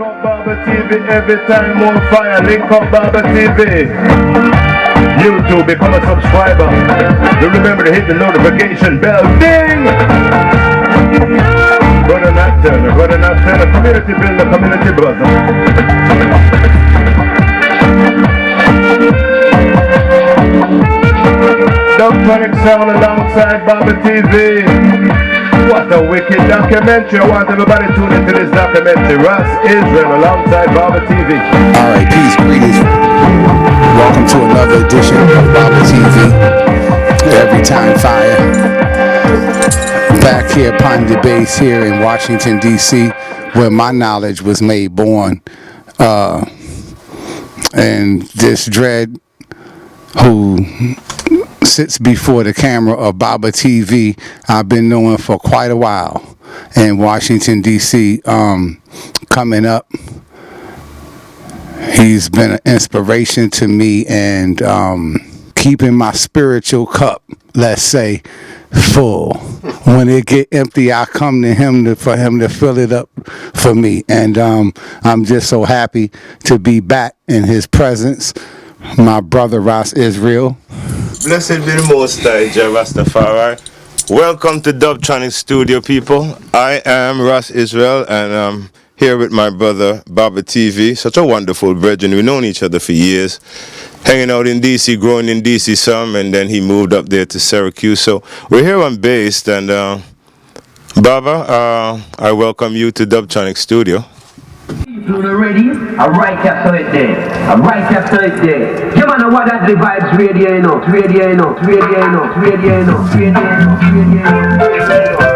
up Baba TV every time more fire. Link up Baba TV. YouTube, become a subscriber. Do remember to hit the notification bell. Ding! Brother Nocturne, community builder, community brother. Dubtronic sound alongside Baba TV. What a wicked documentary. I want everybody to tune into this documentary. Ras Israel alongside Baba TV. Alright, peace, greetings. Welcome to another edition of Baba TV. Every time fire. Back here upon the base here in Washington, D.C., where my knowledge was made born. And this dread who sits before the camera of Baba TV, I've been knowing for quite a while in Washington, D.C. Coming up, he's been an inspiration to me and keeping my spiritual cup, let's say, full. When it get empty, I come to him for him to fill it up for me. And I'm just so happy to be back in his presence. My brother Ras Israel. Blessed be the Most High, Jah Rastafari. Welcome to Dubtronic Studio, people. I am Ras Israel, and I'm here with my brother Baba TV. Such a wonderful brethren. We've known each other for years. Hanging out in D.C., growing in D.C. some, and then he moved up there to Syracuse. So we're here on base, and Baba, I welcome you to Dubtronic Studio. Ready? Right after it there. Right after it there. You man know what that the vibes radio enough. Radio enough. Radio enough. Radio enough. Radio enough. Radio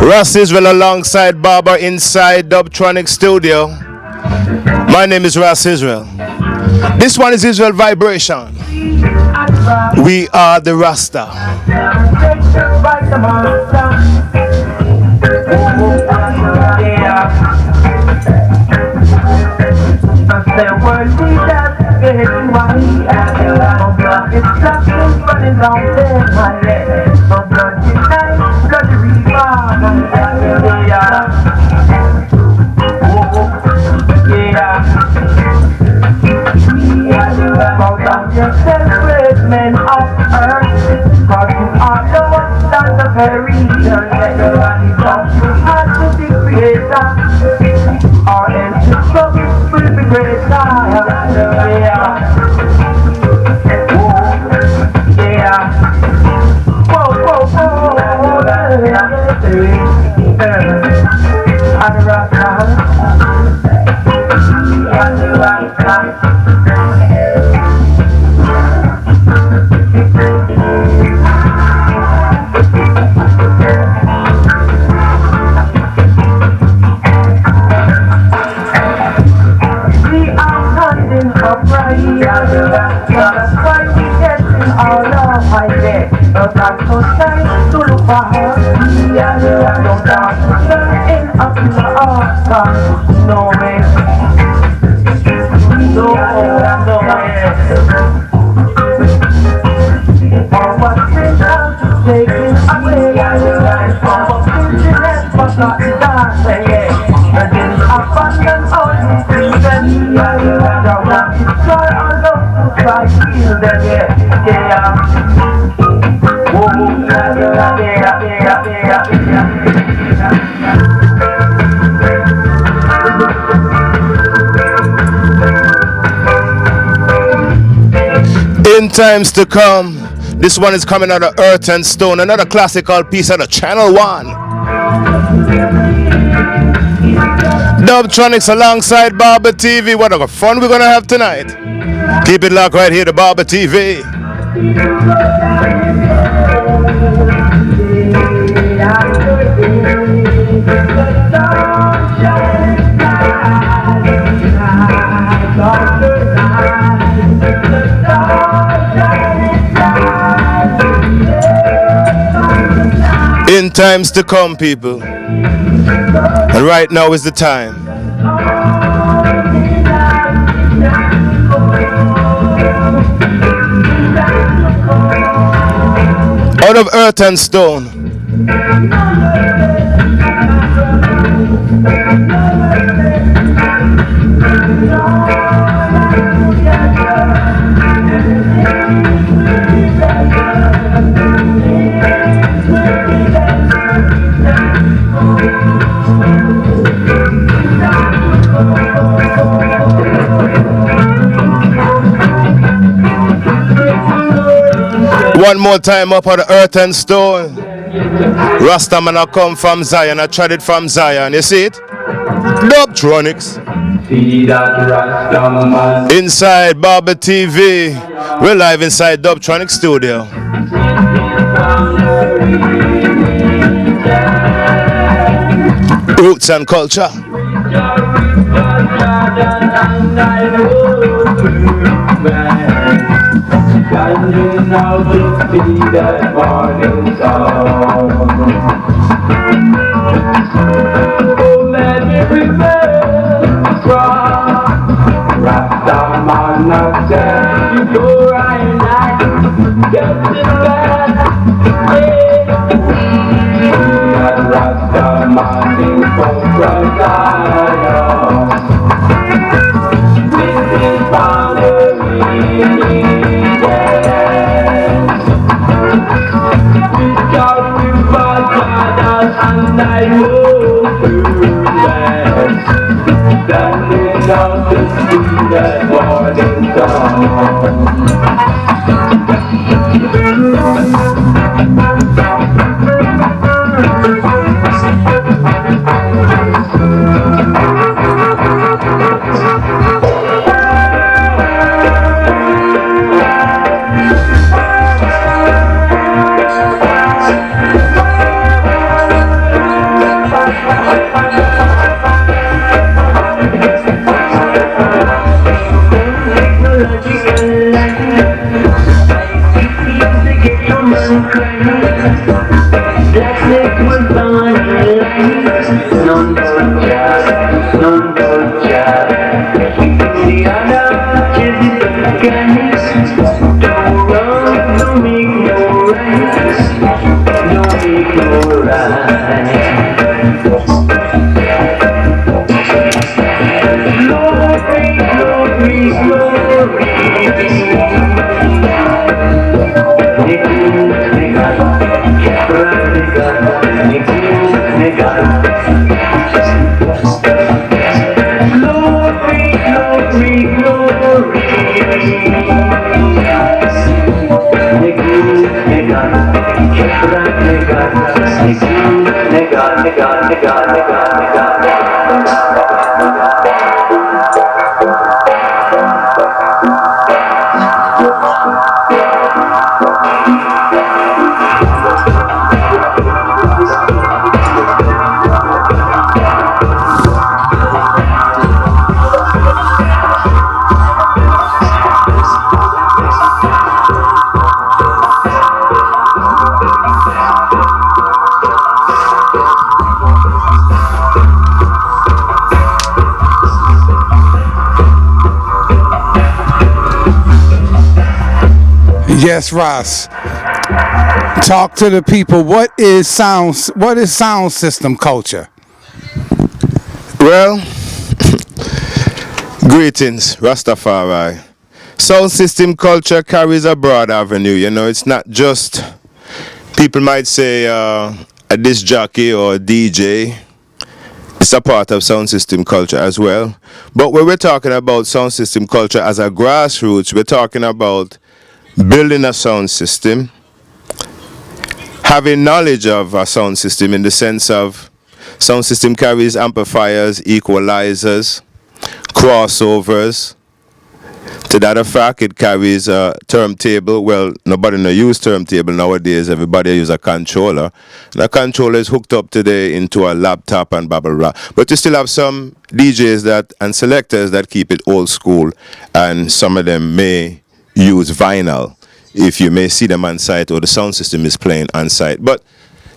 Ras Israel alongside Baba inside Dubtronic Studio. My name is Ras Israel. This one is Israel Vibration. We are the Rasta. Worthy just getting wide. My blood is stuck and running down there, my head. My blood is nice, bloody river, my head. Yeah. Bow down yourself, great men of earth, cause you are the ones that the very reason that you had to be creator, or else the trouble will be greater. Yeah. Whoa, whoa, whoa, and that's why we getting all of my day. Don't have no time to look for her. Don't have to turn up in the Oscar. No way. No way. Or what's been done to taking away from a business but not that way. And then abandon all these things and don't want to try all those to try to kill them, yeah. In times to come, this one is coming out of Earth and Stone, another classical piece out of Channel 1. Dubtronics alongside Barber TV. What a fun we're gonna have tonight. Keep it locked right here to Barber TV. In times to come, people. And right now is the time. Out of Earth and Stone. One more time up on the Earth and Stone. Rastaman I come from Zion, I tried it from Zion, you see it? Dubtronics. Inside Barber TV. We're live inside Dubtronics studio. Roots and culture. Standing out to see that morning sun. Oh, let me remain strong. Rastaman, I tell you, you're right, getting back. That Rastaman is from Zion. With his boundary. And I move through land, standing out to see that morning sun. None but the other. mechanics. Don't run, don't make no rights. Don't make no right. Glory, glory, glory. Yes, Ross. Talk to the people. What is sound system culture? Well, greetings, Rastafari. Sound system culture carries a broad avenue. You know, it's not just, people might say, a disc jockey or a DJ. It's a part of sound system culture as well. But when we're talking about sound system culture as a grassroots, we're talking about building a sound system, having knowledge of a sound system in the sense of sound system carries amplifiers, equalizers, crossovers. To that effect, it carries a turntable. Well, nobody no use turntable nowadays. Everybody use a controller. And a controller is hooked up today into a laptop and blah blah blah. But you still have some DJs that and selectors that keep it old school, and some of them may use vinyl, if you may see them on site or the sound system is playing on site. But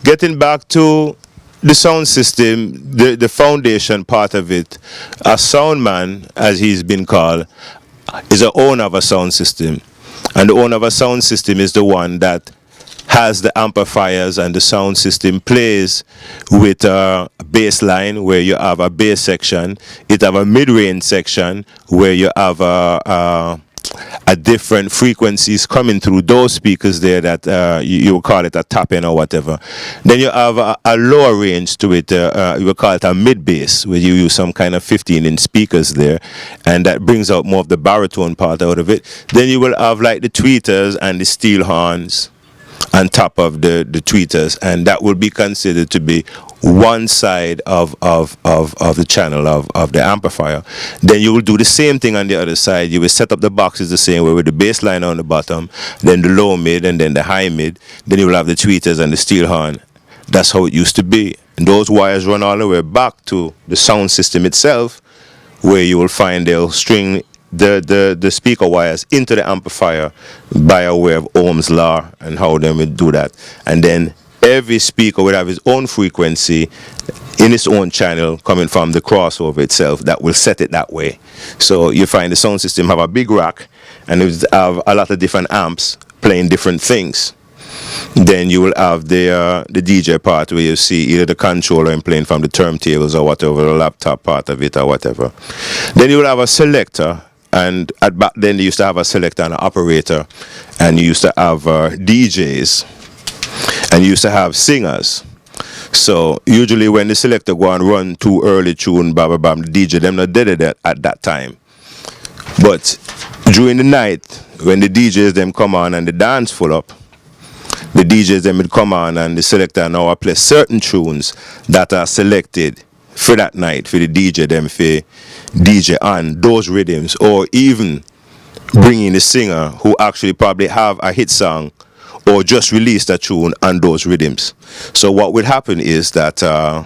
getting back to the sound system, the foundation part of it, a sound man, as he's been called, is the owner of a sound system. And the owner of a sound system is the one that has the amplifiers, and the sound system plays with a bass line where you have a bass section. It have a mid-range section where you have a different frequencies coming through those speakers there that you will call it a top end or whatever. Then you have a lower range to it, you will call it a mid bass, where you use some kind of 15-inch speakers there, and that brings out more of the baritone part out of it. Then you will have like the tweeters and the steel horns on top of the tweeters, and that will be considered to be one side of the channel of the amplifier. Then you will do the same thing on the other side. You will set up the boxes the same way, with the bass line on the bottom, then the low mid, and then the high mid. Then you will have the tweeters and the steel horn. That's how it used to be. And those wires run all the way back to the sound system itself, where you will find they'll string the speaker wires into the amplifier by a way of Ohm's law, and how they would do that. And then every speaker would have its own frequency in its own channel coming from the crossover itself that will set it that way. So you find the sound system have a big rack, and it have a lot of different amps playing different things. Then you will have the DJ part, where you see either the controller and playing from the turntables or whatever, the laptop part of it or whatever. Then you will have a selector, and back then they used to have a selector and an operator, and you used to have DJs, and you used to have singers. So usually when the selector go and run too early tune, blah blah blah, the DJ them not did it at that time. But during the night, when the DJs them come on and the dance full up, the DJs them would come on, and the selector now play certain tunes that are selected for that night for the DJ them for DJ on those rhythms, or even bring in the singer who actually probably have a hit song or just released a tune on those rhythms. So what would happen is that the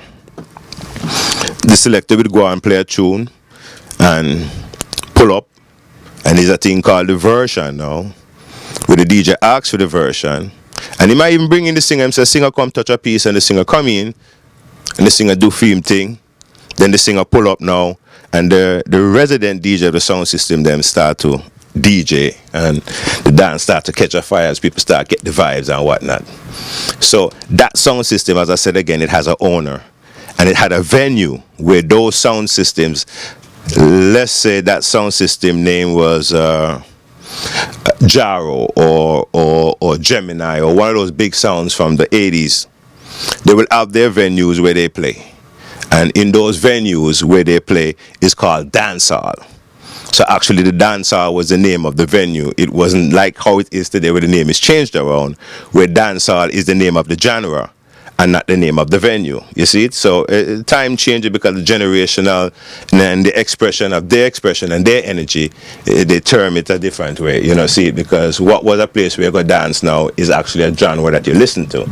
selector would go and play a tune and pull up, and there's a thing called the version now, where the DJ asks for the version, and he might even bring in the singer and say, singer come touch a piece, and the singer come in, and the singer do film thing, then the singer pull up now, and the resident DJ of the sound system them start to DJ, and the dance start to catch a fire as people start get the vibes and whatnot. So that sound system, as I said again, it has an owner, and it had a venue where those sound systems, let's say that sound system name was Jaro or Gemini or one of those big sounds from the 80s. They will have their venues where they play, and in those venues where they play is called dancehall. So actually the dancehall was the name of the venue. It wasn't like how it is today where the name is changed around, where dancehall is the name of the genre and not the name of the venue. You see it? So time changing because the generational and the expression of their expression and their energy, they term it a different way. You know, see it? Because what was a place where you go dance now is actually a genre that you listen to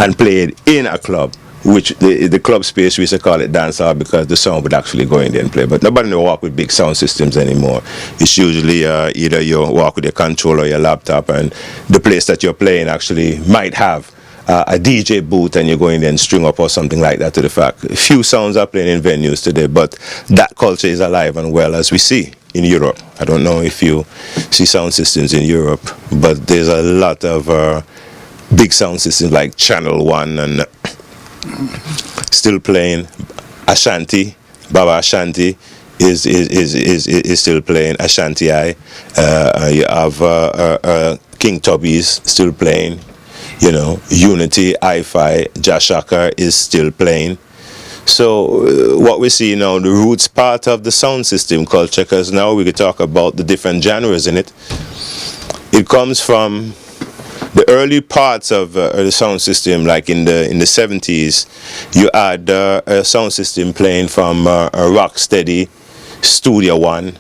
and played in a club, which the club space we used to call it dancehall because the sound would actually go in there and play. But nobody no walk with big sound systems anymore. It's usually either you walk with your controller or your laptop, and the place that you're playing actually might have a DJ booth, and you go in there and string up or something like that to the fact. A few sounds are playing in venues today, but that culture is alive and well, as we see in Europe. I don't know if you see sound systems in Europe, but there's a lot of big sound systems like Channel One and still playing. Ashanti, Baba Ashanti is still playing. Ashanti I. You have King Tubby's still playing. You know, Unity, Hi-Fi, Jashaka is still playing. So what we see now, the roots part of the sound system culture, because now we could talk about the different genres in it. It comes from the early parts of the sound system, like in the 70s. You had a sound system playing from a Rocksteady, Studio One,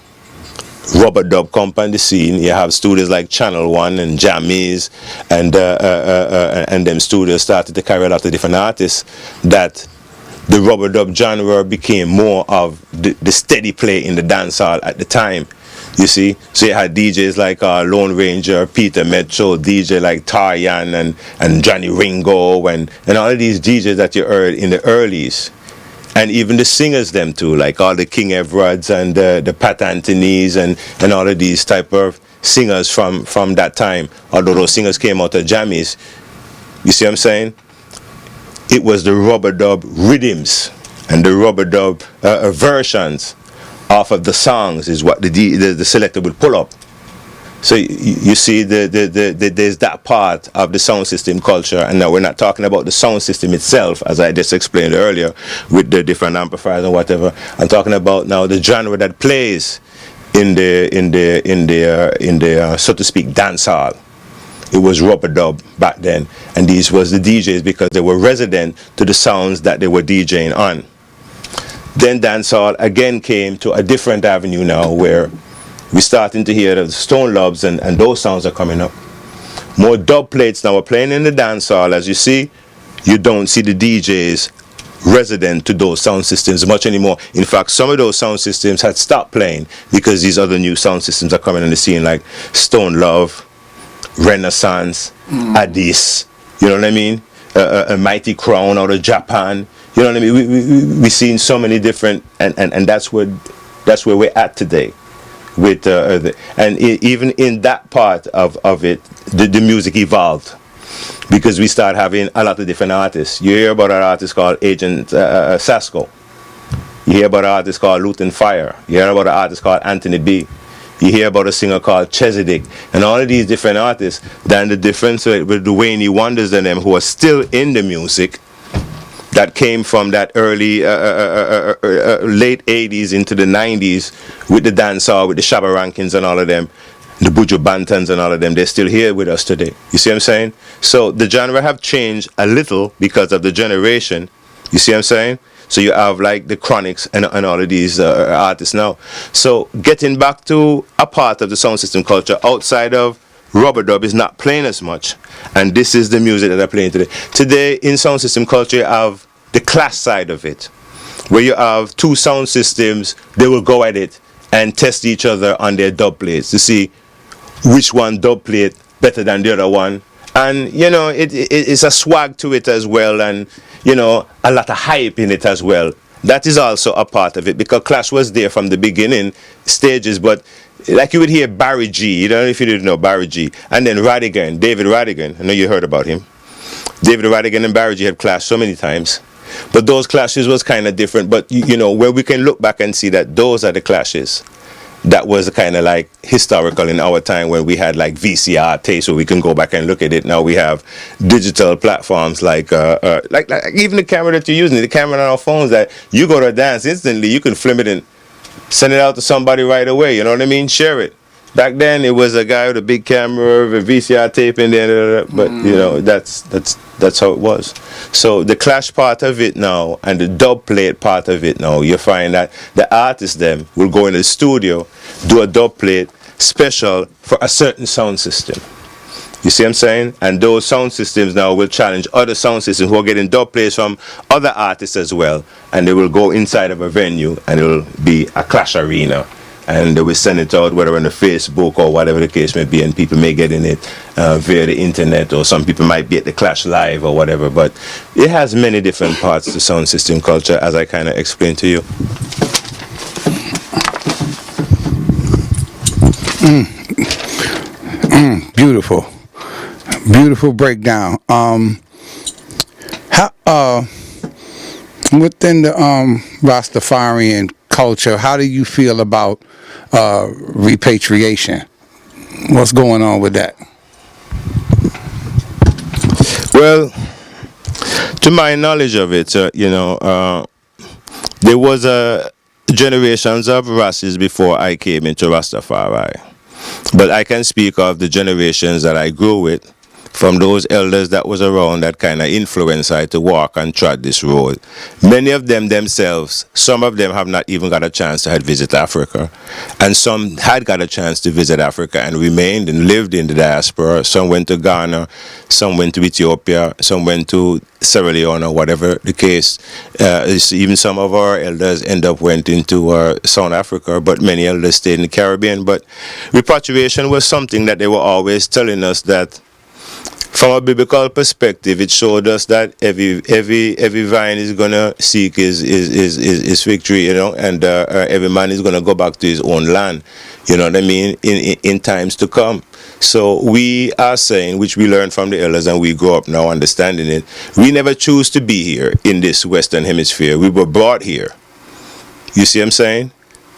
Rubber Dub come on the scene. You have studios like Channel One and Jammies, and them studios started to carry a lot of different artists. That the rubber dub genre became more of the steady play in the dancehall at the time. You see, so you had DJs like Lone Ranger, Peter Metro, DJ like Taryan and Johnny Ringo, and all of these DJs that you heard in the earlys. And even the singers them too, like all the King Everards and the Pat Anthonys and all of these type of singers from that time. Although those singers came out of jammies, you see what I'm saying? It was the rubber dub rhythms and the rubber dub versions off of the songs is what the selector would pull up. So you see, there's that part of the sound system culture, and now we're not talking about the sound system itself, as I just explained earlier, with the different amplifiers and whatever. I'm talking about now the genre that plays in the so to speak dancehall. It was rubber dub back then, and these was the DJs because they were resident to the sounds that they were DJing on. Then dancehall again came to a different avenue now, where we're starting to hear the Stone Lobs and those sounds are coming up. More dub plates now are playing in the dancehall. As you see, you don't see the DJs resident to those sound systems much anymore. In fact, some of those sound systems had stopped playing because these other new sound systems are coming on the scene, like Stone Love, Renaissance, Addis, you know what I mean? A Mighty Crown out of Japan. You know what I mean? We've seen so many different, and that's where we're at today. With even in that part of it, the music evolved because we start having a lot of different artists. You hear about an artist called Agent Sasco. You hear about an artist called Luton Fire. You hear about an artist called Anthony B. You hear about a singer called Chesedek, and all of these different artists. Then the difference with the Wayne Wonders and them, who are still in the music, that came from that early late 80s into the 90s with the dancehall, with the Shabba Rankins and all of them, the Buju Bantans and all of them. They're still here with us today. You see what I'm saying? So the genre have changed a little because of the generation. You see what I'm saying? So you have like the Chronics and all of these artists now. So getting back to a part of the sound system culture outside of rubber dub is not playing as much, and this is the music that I'm playing today. Today in sound system culture you have the class side of it, where you have two sound systems. They will go at it and test each other on their dub plates to see which one dub plate better than the other one. And you know, it's a swag to it as well, and you know, a lot of hype in it as well. That is also a part of it, because Clash was there from the beginning stages, but like you would hear Barry G. You don't know if you didn't know Barry G. And then Radigan, David Radigan. I know you heard about him. David Radigan and Barry G had clashed so many times. But those clashes was kind of different. But, you know, where we can look back and see that those are the clashes that was kind of like historical in our time when we had like VCR tapes where we can go back and look at it. Now we have digital platforms like even the camera that you're using, the camera on our phones that you go to a dance instantly, you can film it and send it out to somebody right away. You know what I mean? Share it. Back then it was a guy with a big camera, a VCR tape in there, but you know that's how it was. So the clash part of it now and the dub plate part of it now, you find that the artists them will go in the studio, do a dub plate special for a certain sound system. You see what I'm saying? And those sound systems now will challenge other sound systems who are getting dub plates from other artists as well, and they will go inside of a venue and it will be a clash arena. And they will send it out, whether on the Facebook or whatever the case may be, and people may get in it via the internet, or some people might be at the Clash Live or whatever. But it has many different parts to sound system culture, as I kind of explained to you. Beautiful. Beautiful breakdown. Within the Rastafarian culture, how do you feel about repatriation? What's going on with that? Well, to my knowledge of it, there was generations of Rastas before I came into Rastafari. But I can speak of the generations that I grew with, from those elders that was around that kind of influenced I to walk and trod this road. Many of them themselves, some of them have not even got a chance to visit Africa. And some had got a chance to visit Africa and remained and lived in the diaspora. Some went to Ghana, some went to Ethiopia, some went to Sierra Leone, or whatever the case. Even some of our elders went into South Africa, but many elders stayed in the Caribbean. But repatriation was something that they were always telling us that from a biblical perspective, it showed us that every vine is gonna seek his victory, and every man is gonna go back to his own land, you know what I mean, in times to come. So we are saying, which we learned from the elders and we grow up now understanding it, we never choose to be here in this Western Hemisphere. We were brought here, you see what I'm saying,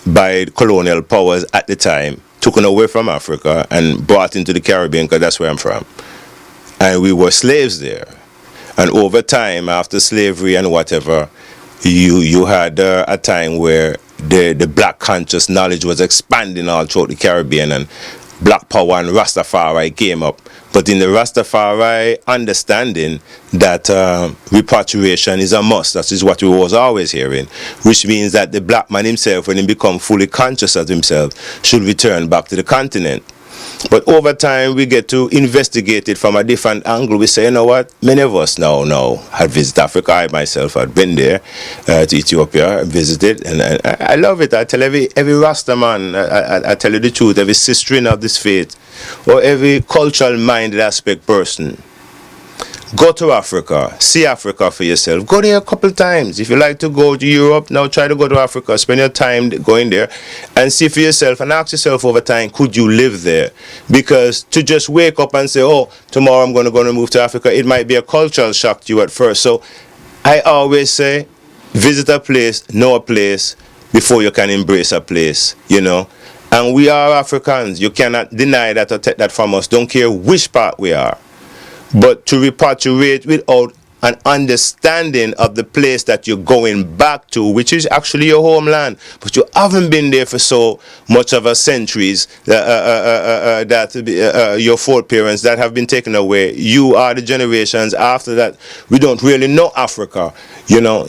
by colonial powers at the time, taken away from Africa and brought into the Caribbean, because that's where I'm from. And we were slaves there. And over time, after slavery and whatever, you had a time where the black conscious knowledge was expanding all throughout the Caribbean, and black power and Rastafari came up. But in the Rastafari understanding that repatriation is a must, that is what we was always hearing, which means that the black man himself, when he become fully conscious of himself, should return back to the continent. But over time, we get to investigate it from a different angle. We say, you know what, many of us now had visited Africa. I myself had been there to Ethiopia, visited, and I love it. I tell every Rasta man, I tell you the truth, every sister of this faith, or every cultural-minded aspect person, go to Africa, see Africa for yourself. Go there a couple times. If you like to go to Europe, now try to go to Africa. Spend your time going there and see for yourself and ask yourself over time, could you live there? Because to just wake up and say, oh, tomorrow I'm going to move to Africa, it might be a cultural shock to you at first. So I always say, visit a place, know a place, before you can embrace a place, And we are Africans. You cannot deny that or take that from us. Don't care which part we are. But to repatriate without an understanding of the place that you're going back to, which is actually your homeland, but you haven't been there for so much of a centuries, that your foreparents that have been taken away, you are the generations after that. We don't really know Africa,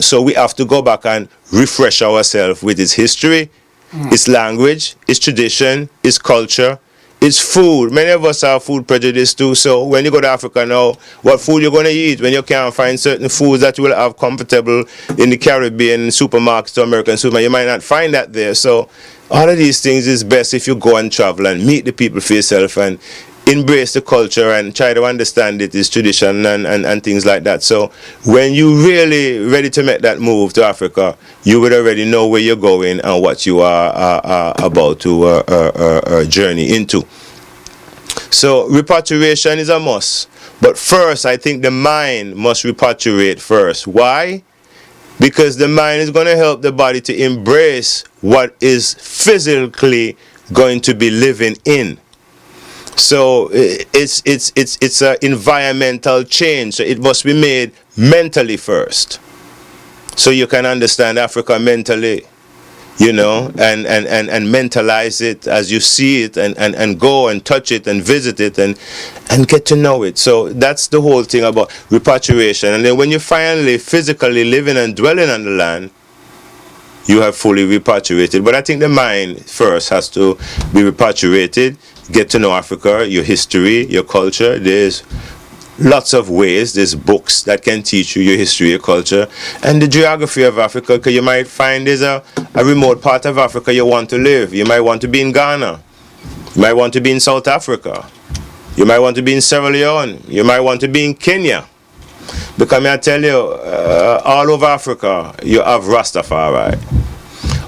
so we have to go back and refresh ourselves with its history, its language, its tradition, its culture. It's food. Many of us have food prejudice too. So when you go to Africa now, what food you're going to eat when you can't find certain foods that you will have comfortable in the Caribbean supermarkets or American supermarkets, you might not find that there. So all of these things is best if you go and travel and meet the people for yourself and embrace the culture and try to understand it, its tradition and things like that. So when you really ready to make that move to Africa, you would already know where you're going and what you are about to journey into. So repatriation is a must. But first, I think the mind must repatriate first. Why? Because the mind is going to help the body to embrace what is physically going to be living in. So it's an environmental change. So it must be made mentally first. So you can understand Africa mentally, you know, and mentalize it as you see it and go and touch it and visit it and get to know it. So that's the whole thing about repatriation. And then when you finally physically living and dwelling on the land, you have fully repatriated. But I think the mind first has to be repatriated. Get to know Africa, your history, your culture. There's lots of ways. There's books that can teach you your history, your culture, and the geography of Africa. Because you might find there's a remote part of Africa you want to live. You might want to be in Ghana. You might want to be in South Africa. You might want to be in Sierra Leone. You might want to be in Kenya. Because I tell you, all over Africa, you have Rastafari.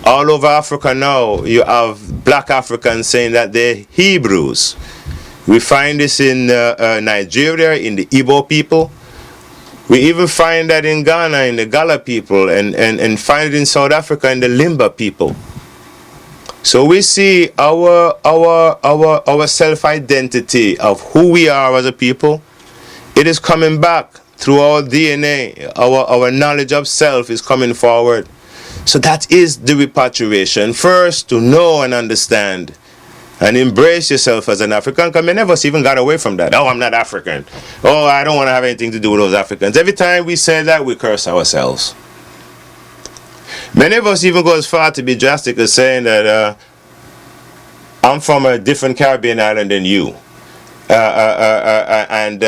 All over Africa now, you have black Africans saying that they're Hebrews. We find this in Nigeria, in the Igbo people. We even find that in Ghana, in the Gala people, and find it in South Africa, in the Limba people. So we see our self-identity of who we are as a people. It is coming back through our DNA. Our knowledge of self is coming forward. So that is the repatriation. First, to know and understand and embrace yourself as an African. Because many of us even got away from that. Oh, I'm not African. Oh, I don't want to have anything to do with those Africans. Every time we say that, we curse ourselves. Many of us even go as far to be drastic as saying that I'm from a different Caribbean island than you. I'm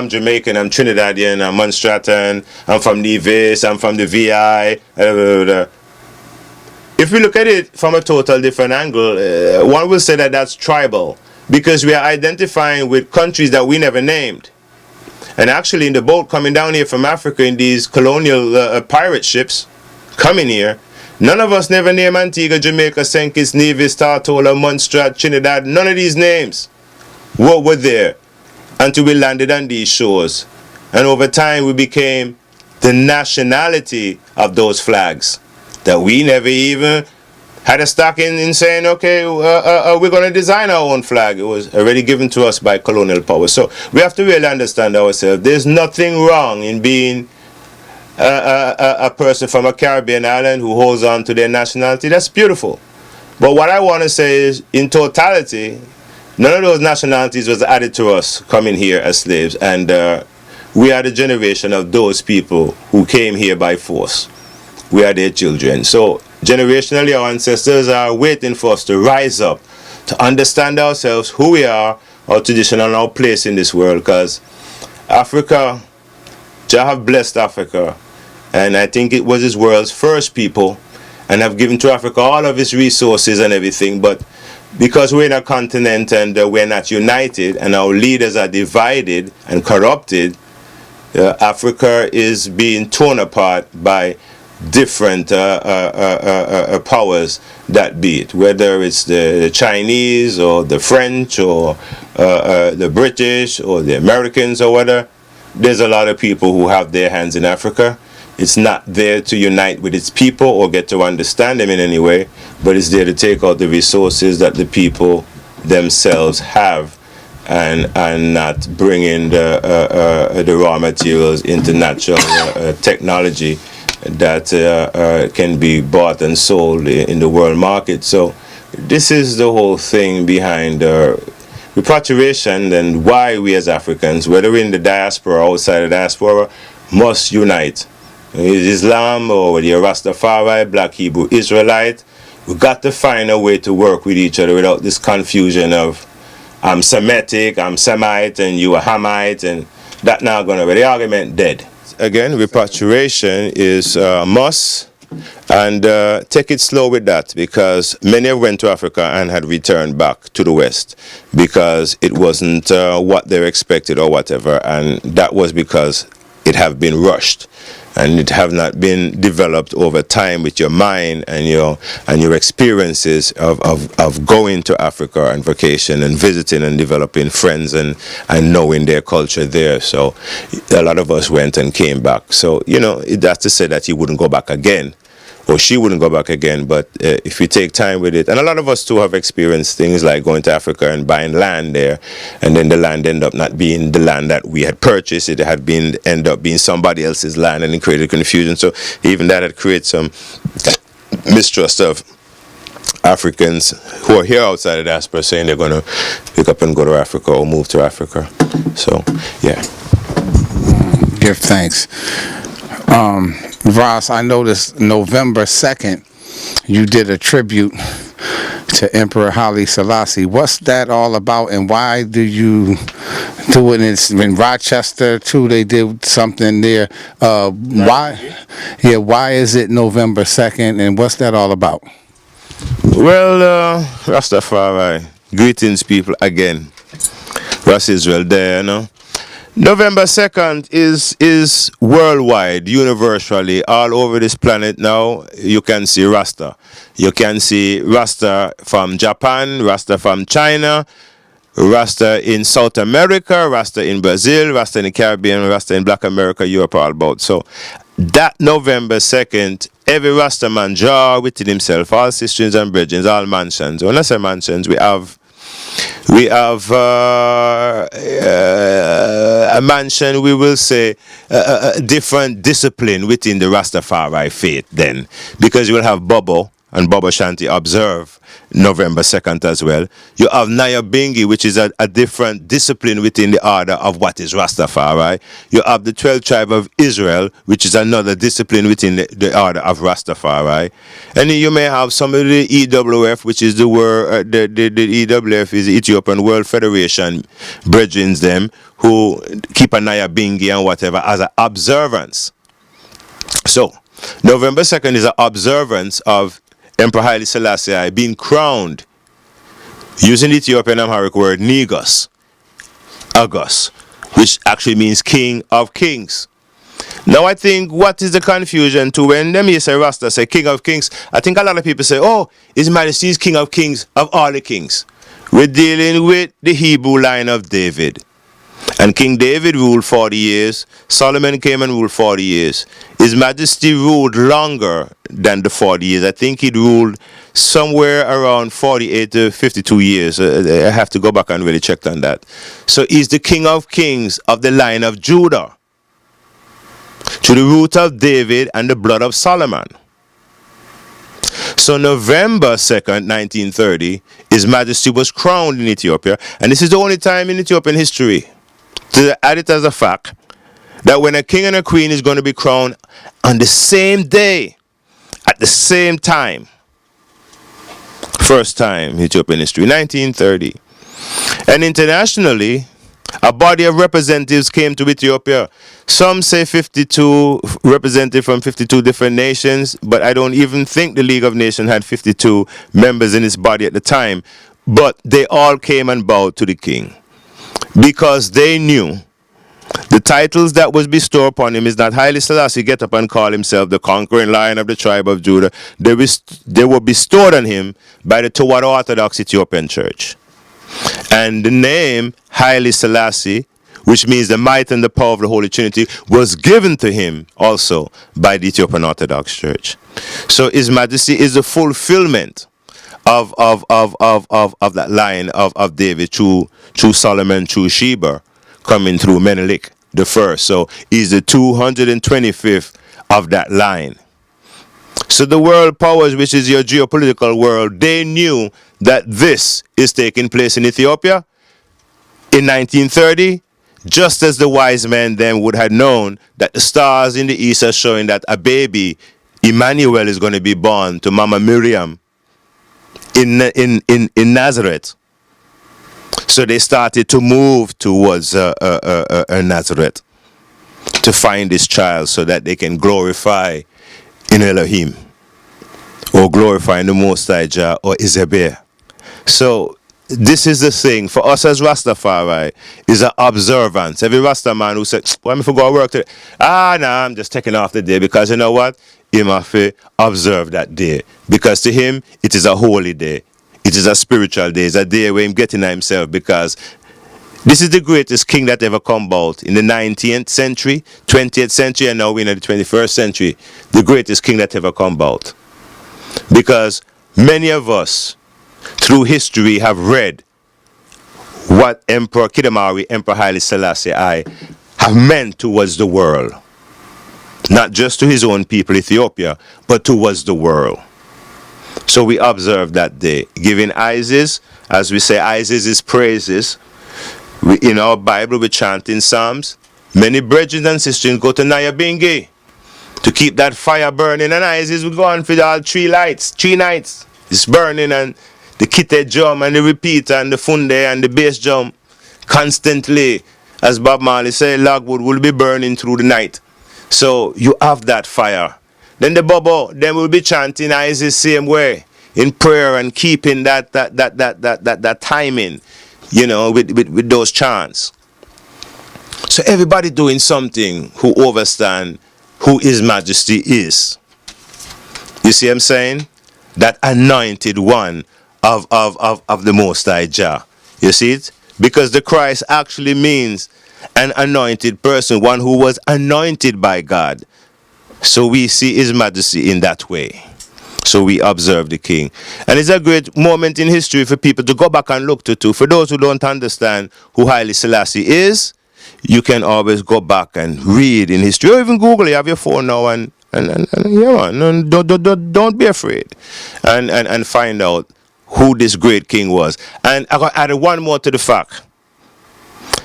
Jamaican, I'm Trinidadian, I'm Monstratan, I'm from Nevis, I'm from the VI. If we look at it from a total different angle, one will say that that's tribal, because we are identifying with countries that we never named. And actually in the boat coming down here from Africa in these colonial pirate ships coming here, none of us never named Antigua, Jamaica, St. Kitts, Nevis, Tortola, Montserrat, Trinidad, none of these names. What were there until we landed on these shores, and over time we became the nationality of those flags that we never even had a stock in saying, okay, we're going to design our own flag. It was already given to us by colonial power. So we have to really understand ourselves. There's nothing wrong in being a person from a Caribbean island who holds on to their nationality. That's beautiful. But what I want to say is, in totality, none of those nationalities was added to us coming here as slaves, and we are the generation of those people who came here by force. We are their children. So generationally, our ancestors are waiting for us to rise up, to understand ourselves, who we are, our tradition, and our place in this world. Because Africa, Jah have blessed Africa, and I think it was his world's first people, and have given to Africa all of its resources and everything. But because we're in a continent and we're not united, and our leaders are divided and corrupted, Africa is being torn apart by different powers that be it, whether it's the Chinese or the French or the British or the Americans or whatever. There's a lot of people who have their hands in Africa. It's not there to unite with its people or get to understand them in any way, but it's there to take out the resources that the people themselves have, and not bring in the raw materials into natural technology that can be bought and sold in the world market. So this is the whole thing behind repatriation, and why we as Africans, whether we're in the diaspora or outside the diaspora, must unite. Islam or whether you're Rastafari, Black Hebrew Israelite, we've got to find a way to work with each other without this confusion of I'm Semitic, I'm Semite, and you a Hamite, and that not gonna be the argument dead. Again, repatriation is a must. And take it slow with that, because many have went to Africa and had returned back to the West because it wasn't what they expected or whatever, and that was because it have been rushed and it have not been developed over time with your mind and your experiences of going to Africa and vacation and visiting and developing friends and knowing their culture there. So a lot of us went and came back. So that's to say that you wouldn't go back again, or she wouldn't go back again. But if you take time with it, and a lot of us too have experienced things like going to Africa and buying land there, and then the land end up not being the land that we had purchased. It had end up being somebody else's land, and it created confusion. So even that had created some mistrust of Africans who are here outside of diaspora saying they're going to pick up and go to Africa or move to Africa. So yeah. Give thanks. Ross, I noticed November 2nd, you did a tribute to Emperor Haile Selassie. What's that all about, and why do you do it in Rochester, too? They did something there. Why? Yeah, why is it November 2nd, and what's that all about? Well, Rastafari, greetings, people, again. Ras Israel there, November 2nd is worldwide, universally, all over this planet now. You can see Rasta. You can see Rasta from Japan, Rasta from China, Rasta in South America, Rasta in Brazil, Rasta in the Caribbean, Rasta in Black America, Europe, all about. So that November 2nd, every Rasta man draw within himself, all sisters and brethren, all mansions. When I say mansions, we have a mansion, we will say, a different discipline within the Rastafari faith then, because you will have Bobo and Bobo Shanti observe November 2nd as well. You have Nyabingi, which is a different discipline within the order of what is Rastafari. You have the 12th tribe of Israel, which is another discipline within the order of Rastafari. And then you may have some of the EWF, which is the EWF is the Ethiopian World Federation brethren them, who keep a Nyabingi and whatever as an observance. So November 2nd is an observance of Emperor Haile Selassie being crowned using the Ethiopian Amharic word Negus, Agus, which actually means King of Kings. Now I think what is the confusion to when them say Rasta say King of Kings, I think a lot of people say, oh, His Majesty is King of Kings of all the kings. We're dealing with the Hebrew line of David. And King David ruled 40 years. Solomon came and ruled 40 years. His Majesty ruled longer than the 40 years. I think he ruled somewhere around 48 to 52 years. I have to go back and really check on that. So he's the King of Kings of the line of Judah, to the root of David and the blood of Solomon. So November 2nd, 1930, His Majesty was crowned in Ethiopia. And this is the only time in Ethiopian history, to add it as a fact, that when a king and a queen is going to be crowned on the same day, at the same time. First time in Ethiopian history, 1930. And internationally, a body of representatives came to Ethiopia. Some say 52 representatives from 52 different nations, but I don't even think the League of Nations had 52 members in its body at the time. But they all came and bowed to the king, because they knew the titles that was bestowed upon him is not Haile Selassie get up and call himself the conquering lion of the tribe of Judah. They were bestowed on him by the Tawada Orthodox Ethiopian Church. And the name Haile Selassie, which means the might and the power of the Holy Trinity, was given to him also by the Ethiopian Orthodox Church. So His Majesty is the fulfillment of that line of David through Solomon, through Sheba, coming through Menelik the first. So he's the 225th of that line. So the world powers, which is your geopolitical world, they knew that this is taking place in Ethiopia in 1930, just as the wise men then would have known that the stars in the east are showing that a baby, Emmanuel, is going to be born to Mama Miriam in Nazareth. So they started to move towards Nazareth to find this child so that they can glorify in Elohim. or glorifying the Most High Jah, or Isabel. So this is the thing for us as Rastafari is an observance. Every Rasta man who said, "Why am I for go to work today?" Nah, I'm just taking off the day because you know what? He must observe that day because to him it is a holy day. It is a spiritual day. It's a day where him getting himself because this is the greatest king that ever come about in the 19th century, 20th century, and now we're in the 21st century. The greatest king that ever come about. Because many of us, through history, have read what Emperor Kidamari, Emperor Haile Selassie I, have meant towards the world. Not just to his own people, Ethiopia, but towards the world. So we observe that day, giving Isis, as we say, Isis is praises. In our Bible, we chant in Psalms. Many brethren and sisters go to Nyabingi to keep that fire burning. And Isis will go on for all 3 nights. It's burning, and the kite drum and the repeater and the funde and the bass drum constantly, as Bob Marley said, logwood will be burning through the night. So you have that fire. Then the bubble, then we'll be chanting Isis same way in prayer and keeping that timing, you know, with those chants. So everybody doing something who understand who His Majesty is. You see what I'm saying? That anointed one of the Most High Jah. You see it? Because the Christ actually means an anointed person, one who was anointed by God. So we see His Majesty in that way. So we observe the King. And it's a great moment in history for people to go back and look to. For those who don't understand who Haile Selassie is, you can always go back and read in history. Or even Google it. You have your phone now and yeah, man, don't be afraid. And find out who this great king was. And I got add one more to the fact.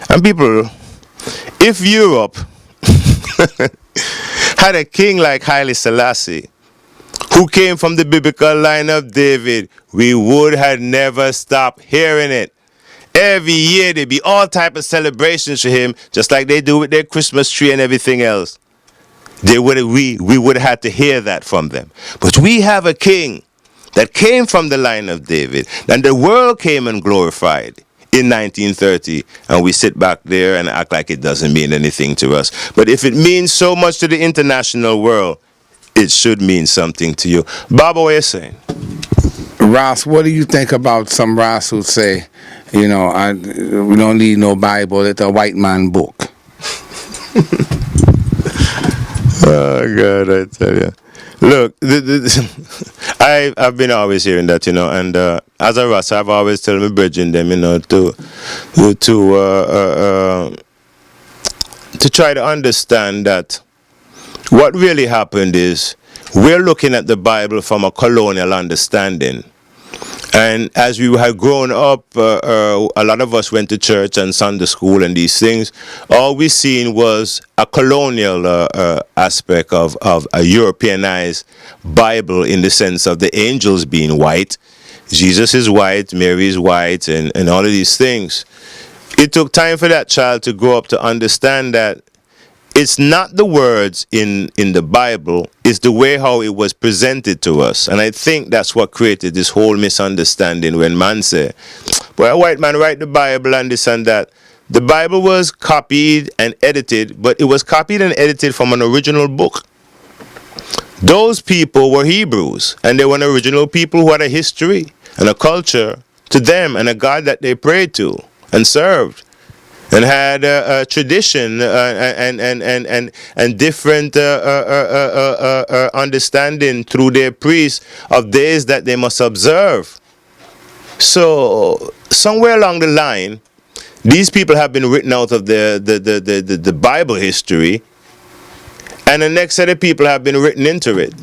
And people, if Europe had a king like Haile Selassie, who came from the biblical line of David, we would have never stopped hearing it. Every year there be all type of celebrations for him, just like they do with their Christmas tree and everything else. We would have had to hear that from them. But we have a king that came from the line of David, and the world came and glorified in 1930, and we sit back there and act like it doesn't mean anything to us. But if it means so much to the international world, it should mean something to you. Baba, what are you saying? Ross, what do you think about some Ross who say, you know, we don't need no Bible, it's a white man book? Oh, God, I tell you. Look, I've been always hearing that, you know, and as a Ross, I've always told my brethren them, you know, to try to understand that what really happened is we're looking at the Bible from a colonial understanding. And as we had grown up, a lot of us went to church and Sunday school and these things. All we seen was a colonial aspect of a Europeanized Bible in the sense of the angels being white. Jesus is white, Mary is white, and all of these things. It took time for that child to grow up to understand that it's not the words in the Bible, it's the way how it was presented to us. And I think that's what created this whole misunderstanding when man say, well, a white man write the Bible and this and that. The Bible was copied and edited, but it was copied and edited from an original book. Those people were Hebrews, and they were an original people who had a history and a culture to them and a God that they prayed to and served. And had a tradition and different understanding through their priests of days that they must observe. So somewhere along the line, these people have been written out of the Bible history, and the next set of people have been written into it.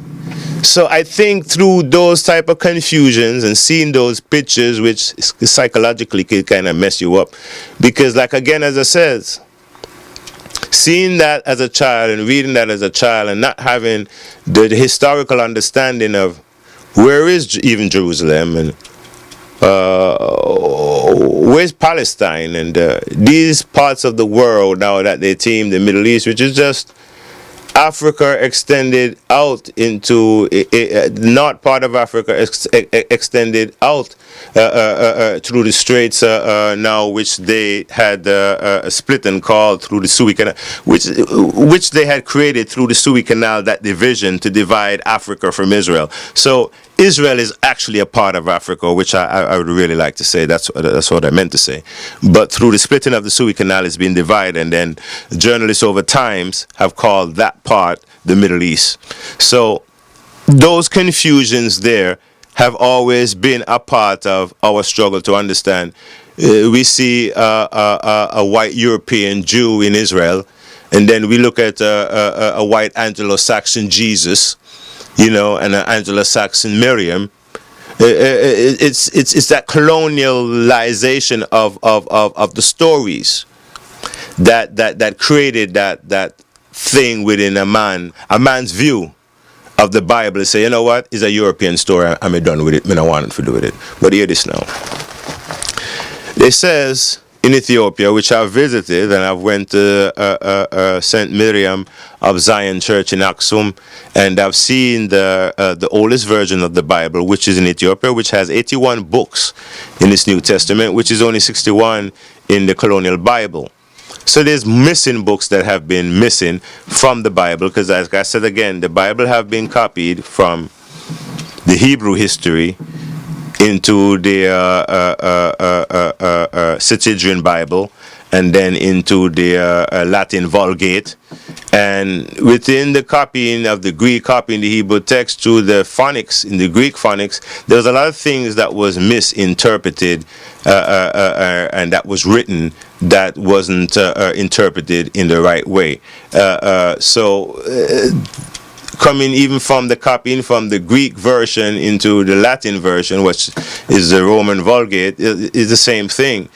So I think through those type of confusions and seeing those pictures, which psychologically can kind of mess you up, because like again, as I said, seeing that as a child and reading that as a child and not having the historical understanding of where is even Jerusalem and where's Palestine and these parts of the world now that they team the Middle East, which is just Africa extended out into not part of Africa extended out through the straits now, which they had split and called through the Suez Canal, which they had created through the Suez Canal, that division to divide Africa from Israel. So Israel is actually a part of Africa, which I would really like to say. That's what I meant to say. But through the splitting of the Suez Canal, it's been divided, and then journalists over times have called that part the Middle East. So those confusions there have always been a part of our struggle to understand. We see a white European Jew in Israel, and then we look at a white Anglo-Saxon Jesus, and an Anglo-Saxon Miriam. It's that colonialization of the stories that created that thing within a man's view of the Bible. Say, you know what? It's a European story. I'm done with it. I don't want to do with it. But hear this now. It says in Ethiopia, which I've visited, and I've went to St. Miriam of Zion Church in Aksum, and I've seen the oldest version of the Bible, which is in Ethiopia, which has 81 books in this New Testament, which is only 61 in the colonial Bible. So there's missing books that have been missing from the Bible, because as I said again, the Bible have been copied from the Hebrew history into the Septuagint Bible, and then into the Latin Vulgate, and within the copying of the Greek copy in the Hebrew text to the phonics in the Greek phonics, there was a lot of things that was misinterpreted and that was written that wasn't interpreted in the right way. Coming even from the copying from the Greek version into the Latin version, which is the Roman Vulgate, is the same thing.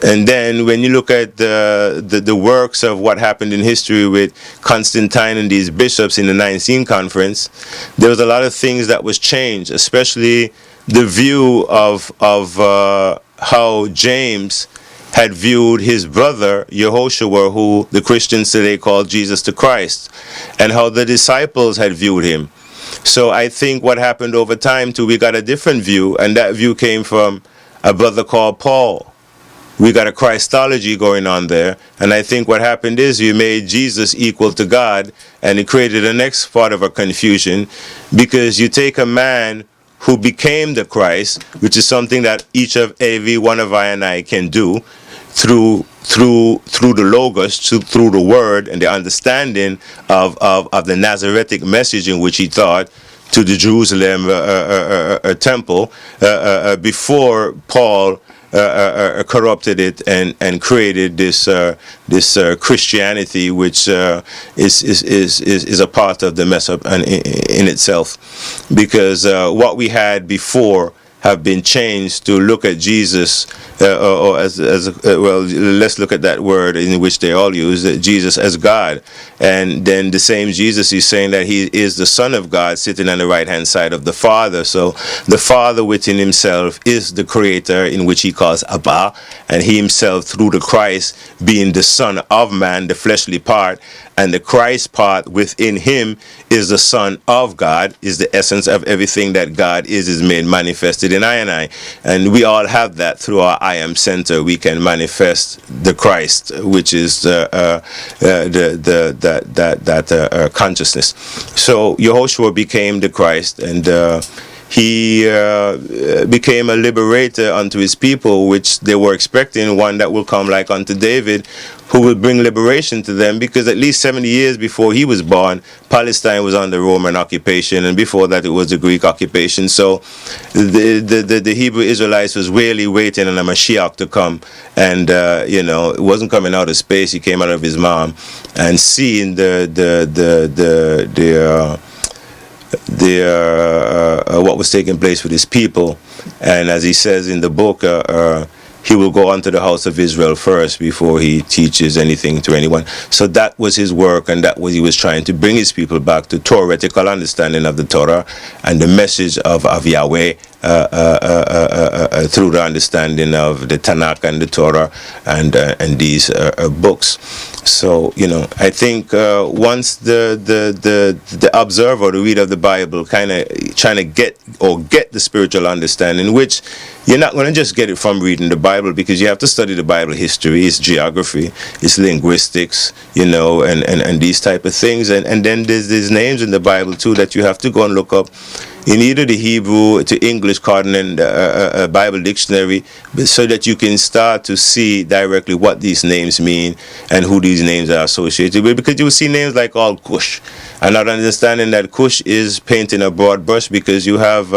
And then when you look at the works of what happened in history with Constantine and these bishops in the Nicene Conference, there was a lot of things that was changed, especially the view of how James had viewed his brother Yehoshua, who the Christians today call Jesus the Christ, and how the disciples had viewed him. So I think what happened over time too, we got a different view, and that view came from a brother called Paul. We got a Christology going on there, and I think what happened is you made Jesus equal to God, and it created the next part of a confusion, because you take a man who became the Christ, which is something that every one of I and I can do, through the Logos, through the Word and the understanding of the Nazaretic message in which he taught to the Jerusalem temple before Paul corrupted it and created this Christianity, which is a part of the mess up in itself, because what we had before have been changed to look at Jesus, or let's look at that word in which they all use, Jesus as God. And then the same Jesus is saying that he is the Son of God sitting on the right hand side of the Father. So the Father within himself is the creator, in which he calls Abba, and he himself through the Christ being the Son of man, the fleshly part, and the Christ part within him is the Son of God, is the essence of everything that God is made manifested in I and I. And we all have that through our I am center. We can manifest the Christ, which is that consciousness. So Yehoshua became the Christ, and he became a liberator unto his people, which they were expecting, one that will come like unto David, who will bring liberation to them, because at least 70 years before he was born, Palestine was under Roman occupation, and before that it was the Greek occupation. So the Hebrew Israelites was really waiting on a Mashiach to come, and it wasn't coming out of space. He came out of his mom, and seeing what was taking place with his people. And as he says in the book, he will go unto the house of Israel first before he teaches anything to anyone. So that was his work, and that was he was trying to bring his people back to theoretical understanding of the Torah and the message of Yahweh through the understanding of the Tanakh and the Torah and these books. So I think once the observer, the reader of the Bible, kind of trying to get the spiritual understanding, which you're not going to just get it from reading the Bible, because you have to study the Bible history, its geography, its linguistics, and these type of things, and then there's names in the Bible too that you have to go and look up in either the Hebrew to English Coordinate Bible Dictionary, so that you can start to see directly what these names mean and who these names are associated with. Because you will see names like all Cush, and not understanding that Cush is painting a broad brush, because you have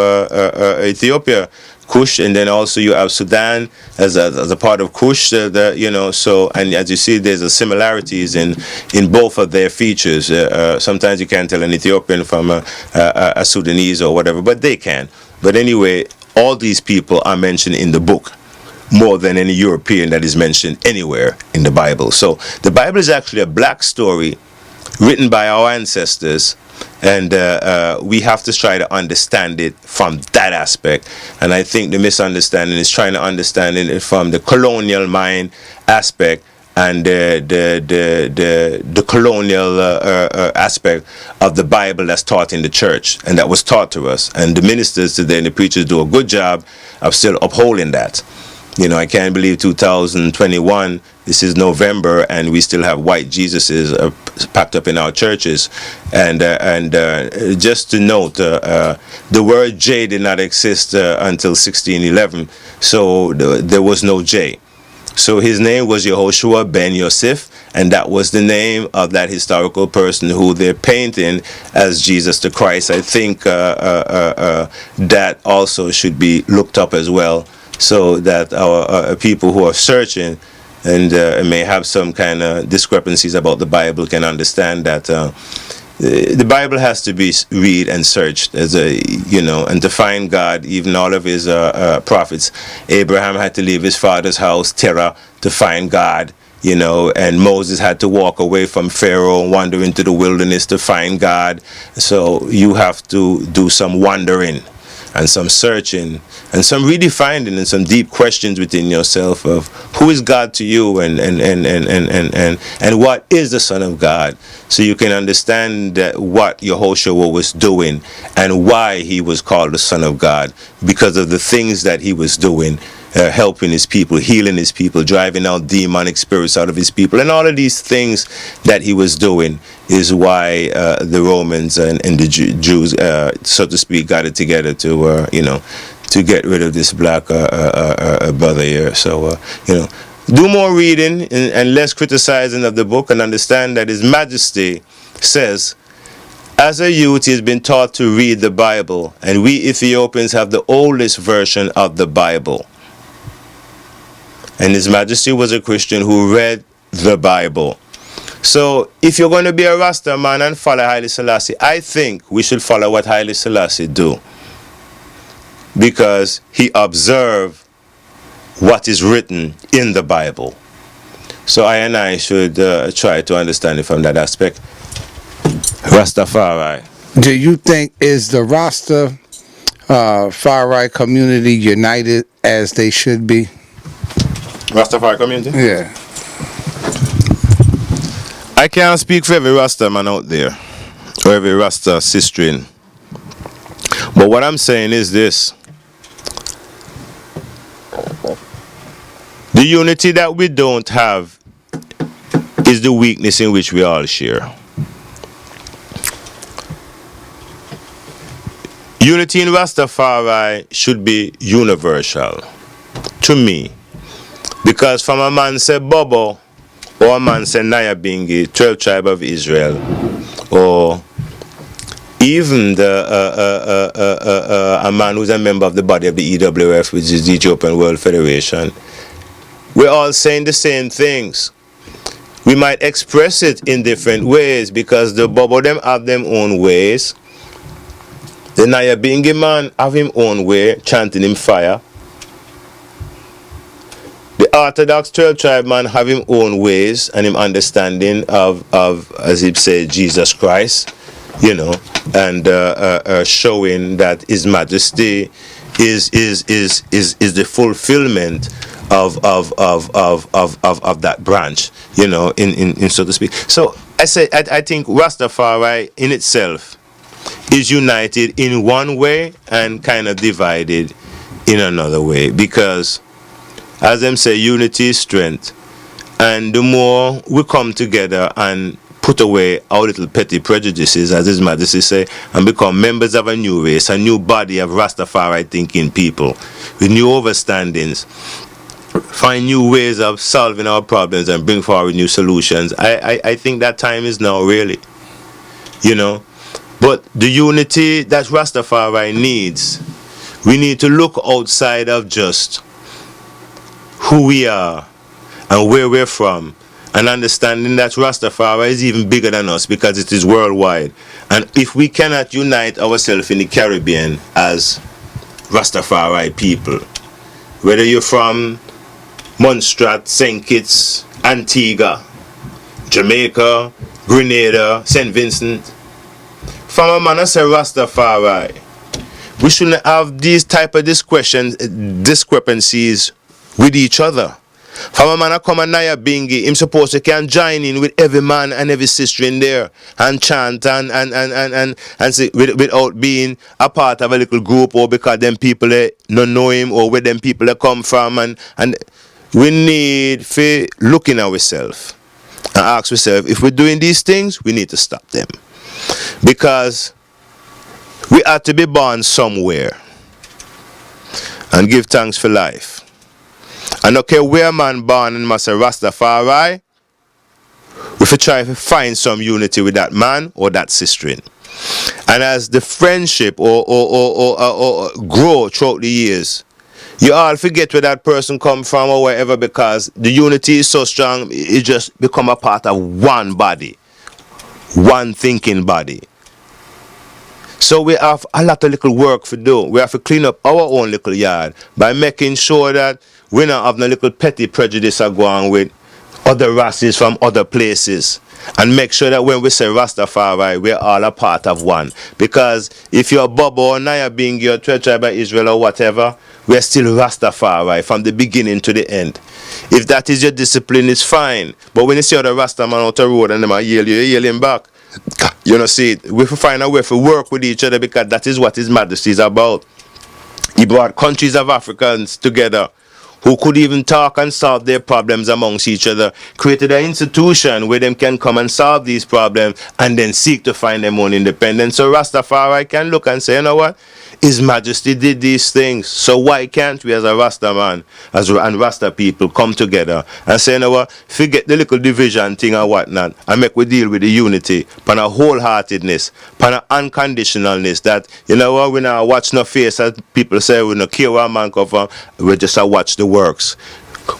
Ethiopia, Cush, and then also you have Sudan as a part of Cush. So, and as you see, there's a similarities in both of their features. Sometimes you can't tell an Ethiopian from a Sudanese or whatever, but they can. But anyway, all these people are mentioned in the book more than any European that is mentioned anywhere in the Bible. So the Bible is actually a black story written by our ancestors, and we have to try to understand it from that aspect. And I think the misunderstanding is trying to understand it from the colonial mind aspect and the colonial aspect of the Bible that's taught in the church and that was taught to us. And the ministers today and the preachers do a good job of still upholding that. I can't believe 2021, this is November, and we still have white Jesuses packed up in our churches. And just to note, the word J did not exist until 1611, so there was no J. So his name was Yehoshua ben Yosef, and that was the name of that historical person who they're painting as Jesus the Christ. I think that also should be looked up as well, so that our people who are searching and may have some kind of discrepancies about the Bible can understand that the Bible has to be read and searched and to find God. Even all of his prophets, Abraham had to leave his father's house, Terah, to find God. And Moses had to walk away from Pharaoh and wander into the wilderness to find God. So you have to do some wandering and some searching and some redefining and some deep questions within yourself of who is God to you, and what is the Son of God, so you can understand that what Yehoshua was doing and why he was called the Son of God, because of the things that he was doing, helping his people, healing his people, driving out demonic spirits out of his people, and all of these things that he was doing is why the Romans and the Jews, so to speak, got it together to get rid of this black brother here. So do more reading and less criticizing of the book, and understand that His Majesty says, as a youth he has been taught to read the Bible, and we Ethiopians have the oldest version of the Bible. And His Majesty was a Christian who read the Bible. So if you're going to be a Rasta man and follow Haile Selassie, I think we should follow what Haile Selassie do, because he observed what is written in the Bible. So I should try to understand it from that aspect. Rastafari. Do you think is the Rastafari community united as they should be? Rastafari community? Yeah. I can't speak for every Rasta man out there, or every Rasta sister. But what I'm saying is this: the unity that we don't have is the weakness in which we all share. Unity in Rastafari should be universal, to me. Because from a man say Bobo, or a man say Nyabingi, 12 tribe of Israel, or even a man who's a member of the body of the EWF, which is the Ethiopian World Federation, we're all saying the same things. We might express it in different ways, because the Bobo them have them own ways. The Nyabingi man have him own way, chanting him fire. Orthodox 12 tribe man have him own ways and him understanding of as he say Jesus Christ, you know, and showing that His Majesty is the fulfillment of that branch, you know, in so to speak. So I think Rastafari in itself is united in one way and kind of divided in another way, because as them say, unity is strength, and the more we come together and put away our little petty prejudices, as His Majesty say, and become members of a new race, a new body of Rastafari thinking people with new overstandings, find new ways of solving our problems and bring forward new solutions. I think that time is now, really, you know. But the unity that Rastafari needs, we need to look outside of just who we are and where we're from, and understanding that Rastafari is even bigger than us because it is worldwide. And if we cannot unite ourselves in the Caribbean as Rastafari people, whether you're from Montserrat, St. Kitts, Antigua, Jamaica, Grenada, St. Vincent, from a man I say Rastafari, we shouldn't have these type of discrepancies with each other. From a man I come and Naya Bingi, him supposed to can join in with every man and every sister in there and chant and say, without being a part of a little group, or because them people don't know him, or where them people come from, and we need to look in ourselves and ask ourselves, if we're doing these things, we need to stop them. Because we have to be born somewhere and give thanks for life. And okay, where man born in Master Rastafari, we should try to find some unity with that man or that sister. And as the friendship or grow throughout the years, you all forget where that person come from or wherever, because the unity is so strong, it just become a part of one body, one thinking body. So we have a lot of little work to do. We have to clean up our own little yard by making sure that we don't have no little petty prejudice are going with other races from other places. And make sure that when we say Rastafari, we're all a part of one. Because if you're Bobo or Naya being your tribe of Israel or whatever, we're still Rastafari from the beginning to the end. If that is your discipline, it's fine. But when you see other Rastaman out the road and them are yelling back, you know, see, we have to find a way to work with each other, because that is what His Majesty is about. He brought countries of Africans together who could even talk and solve their problems amongst each other, created an institution where them can come and solve these problems and then seek to find their own independence. So Rastafari can look and say, you know what? His Majesty did these things, so why can't we as a Rasta man and Rasta people come together and say, you know what, forget the little division thing and whatnot, and make we deal with the unity, pan a wholeheartedness, pan a unconditionalness, that, you know what, we not watch no face, as people say, we no care where a man come from, we just watch the works,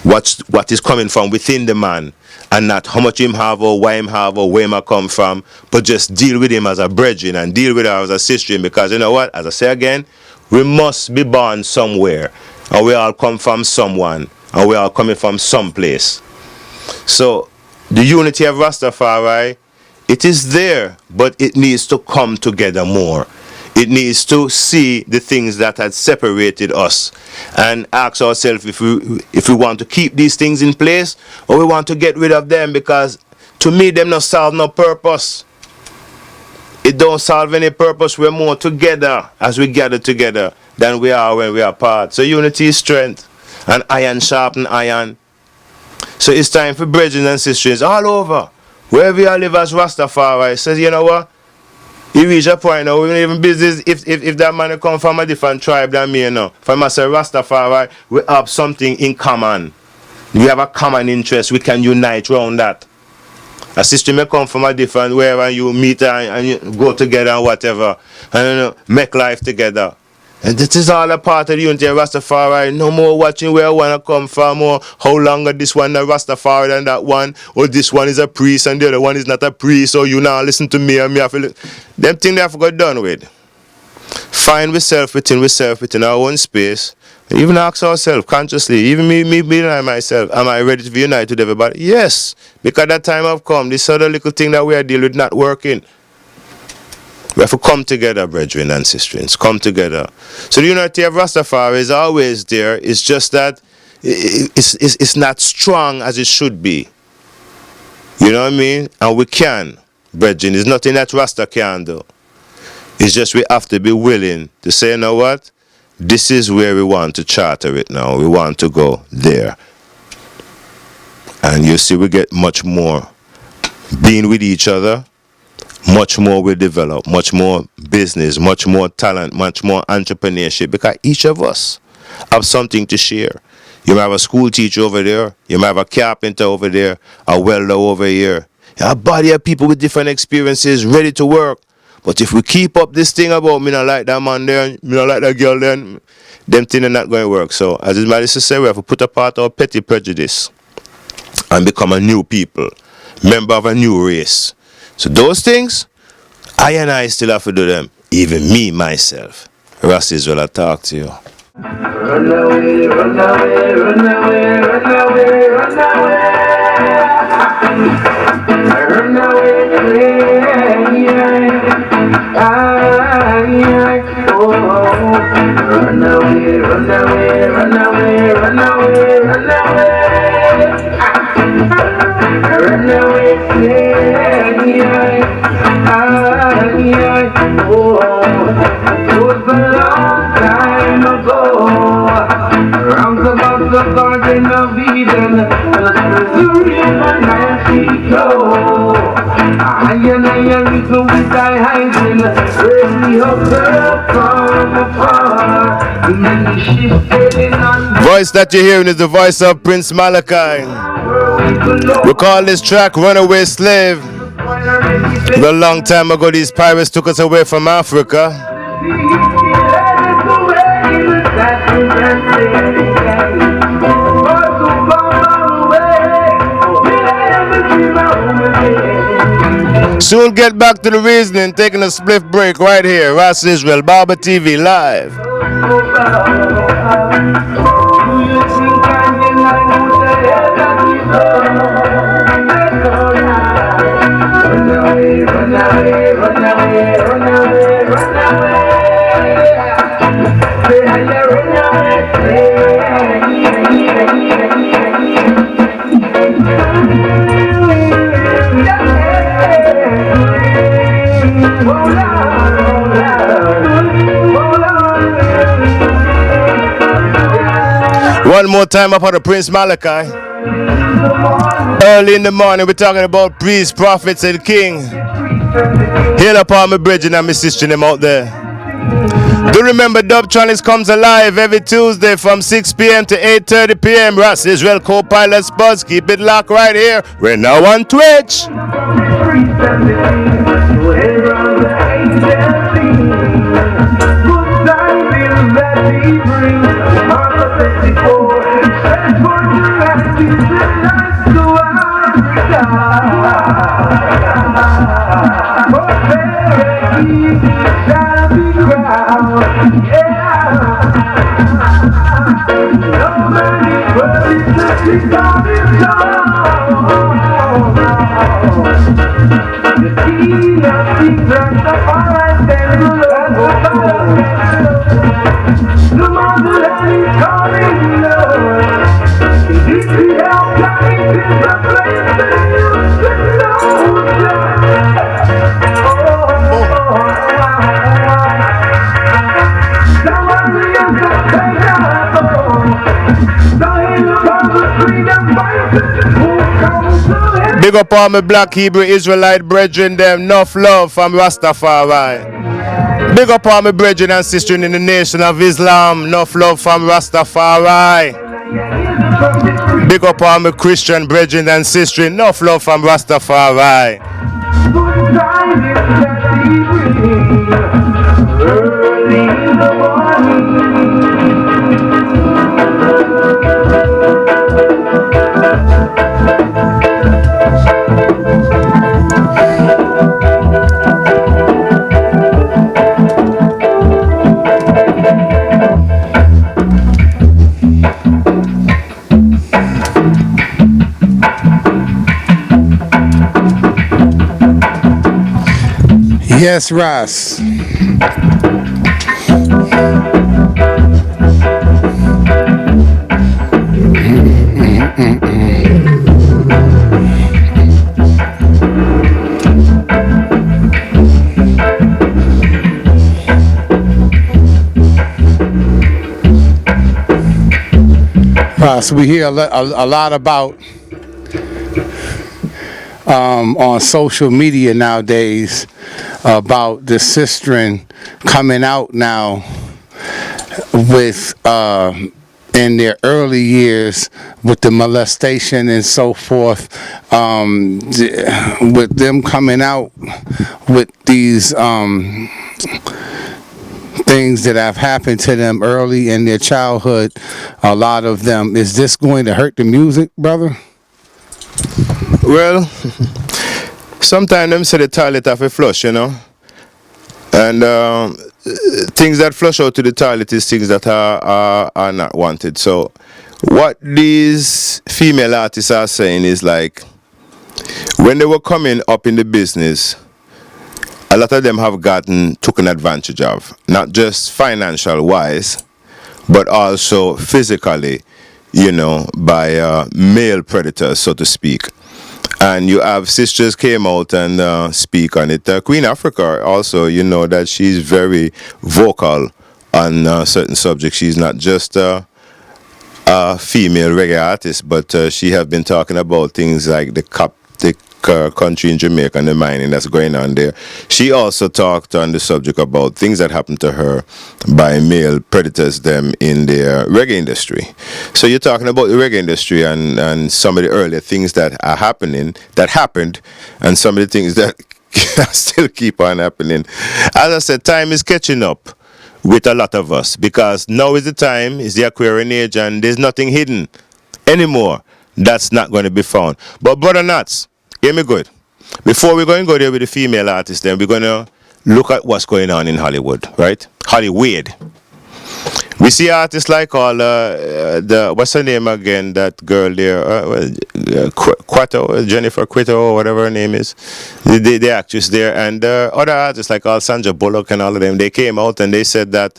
watch what is coming from within the man, and not how much him have or why him have or where him come from, but just deal with him as a brethren and deal with her as a sister. Because you know what, as I say again, we must be born somewhere, and we all come from someone, and we all coming from some place. So the unity of Rastafari, it is there, but it needs to come together more. It needs to see the things that had separated us and ask ourselves if we want to keep these things in place or we want to get rid of them, because to me them not solve no purpose. It don't solve any purpose. We're more together as we gather together than we are when we are apart. So unity is strength, and iron sharpen iron. So it's time for brethren and sisters all over, wherever you live as Rastafari, says, you know what, you reach a point now, we don't even business if that man come from a different tribe than me, you know. From us, Rastafari, we have something in common. We have a common interest. We can unite around that. A sister may come from a different wherever you meet her and you go together and whatever, and you know, make life together. And this is all a part of the unity of Rastafari. No more watching where I want to come from, or how long this one a Rastafari than that one, or this one is a priest and the other one is not a priest, or you now listen to me and me have to them things they have to go done with. find ourselves within our own space, and even ask ourselves consciously, even me and myself, am I ready to be united with everybody? Yes, because that time have come. This other little thing that we are dealing with not working. We have to come together, brethren and sisters. Come together. So the unity of Rastafari is always there. It's just that it's not strong as it should be. You know what I mean? And we can, brethren. There's nothing that Rasta can do. It's just we have to be willing to say, you know what? This is where we want to charter it now. We want to go there. And you see, we get much more being with each other. Much more we develop, much more business, much more talent, much more entrepreneurship, because each of us have something to share. You might have a school teacher over there, you might have a carpenter over there, a welder over here. You have a body of people with different experiences ready to work. But if we keep up this thing about me not like that man there, me not like that girl there, them things are not going to work. So as his mother said, we have to put apart our petty prejudice and become a new people, member of a new race. So those things, I and I still have to do them. Even me, myself. Ras Israel, I talk to you. Run away, run away, run away, run away, run away. Run away, oh. Run away, run away, run away, run away, run away. Run away, oh. It was a long time ago. Round about the Garden of Eden, the river Mexico. I reason with thy hiding, raise me up from afar. Many ships sailing on. Voice that you're hearing is the voice of Prince Malachi. We call this track Runaway Slave. A long time ago, these pirates took us away from Africa. Soon get back to the reasoning, taking a spliff break right here. Ras Israel, Baba TV live. Run away, run away, run away, run away. One more time up on the Prince Malachi. Early in the morning, we're talking about priests, prophets, and king. Hail upon my brethren and my sister them out there. Do remember Dubtronics comes alive every Tuesday from 6 p.m. to 8:30 p.m. Ras Israel co-pilot Buzz. Keep it locked right here. We're now on Twitch. Big up all my black Hebrew Israelite brethren, them enough love from Rastafari. Big up all my brethren and sisters in the nation of Islam, enough love from Rastafari. Big up all my Christian brethren and sisters, enough love from Rastafari. Early in the morning. Yes, Ross. Ross, we hear a lot about on social media nowadays about the sistren coming out now with in their early years with the molestation and so forth, with them coming out with these things that have happened to them early in their childhood, a lot of them. Is this going to hurt the music, brother? Well, sometimes them say the toilet have a flush, you know. And things that flush out to the toilet is things that are not wanted. So what these female artists are saying is like, when they were coming up in the business, a lot of them have taken advantage of, not just financial wise, but also physically, you know, by male predators, so to speak. And you have sisters came out and speak on it. Queen Africa also, you know, that she's very vocal on certain subjects. She's not just a female reggae artist, but she have been talking about things like the Coptic country in Jamaica and the mining that's going on there. She also talked on the subject about things that happened to her by male predators them in the reggae industry. So you're talking about the reggae industry and some of the earlier things that are happening, that happened, and some of the things that still keep on happening. As I said, time is catching up with a lot of us, because now is the time, is the Aquarian age, and there's nothing hidden anymore that's not going to be found. But brother Nats, hear me good. Before we're going to go there with the female artists, then we're going to look at what's going on in Hollywood, right? Hollywood. We see artists like all what's her name again? That girl there, Quato, Jennifer Quito, or whatever her name is, the actress there, and other artists like Sandra Bullock and all of them. They came out and they said that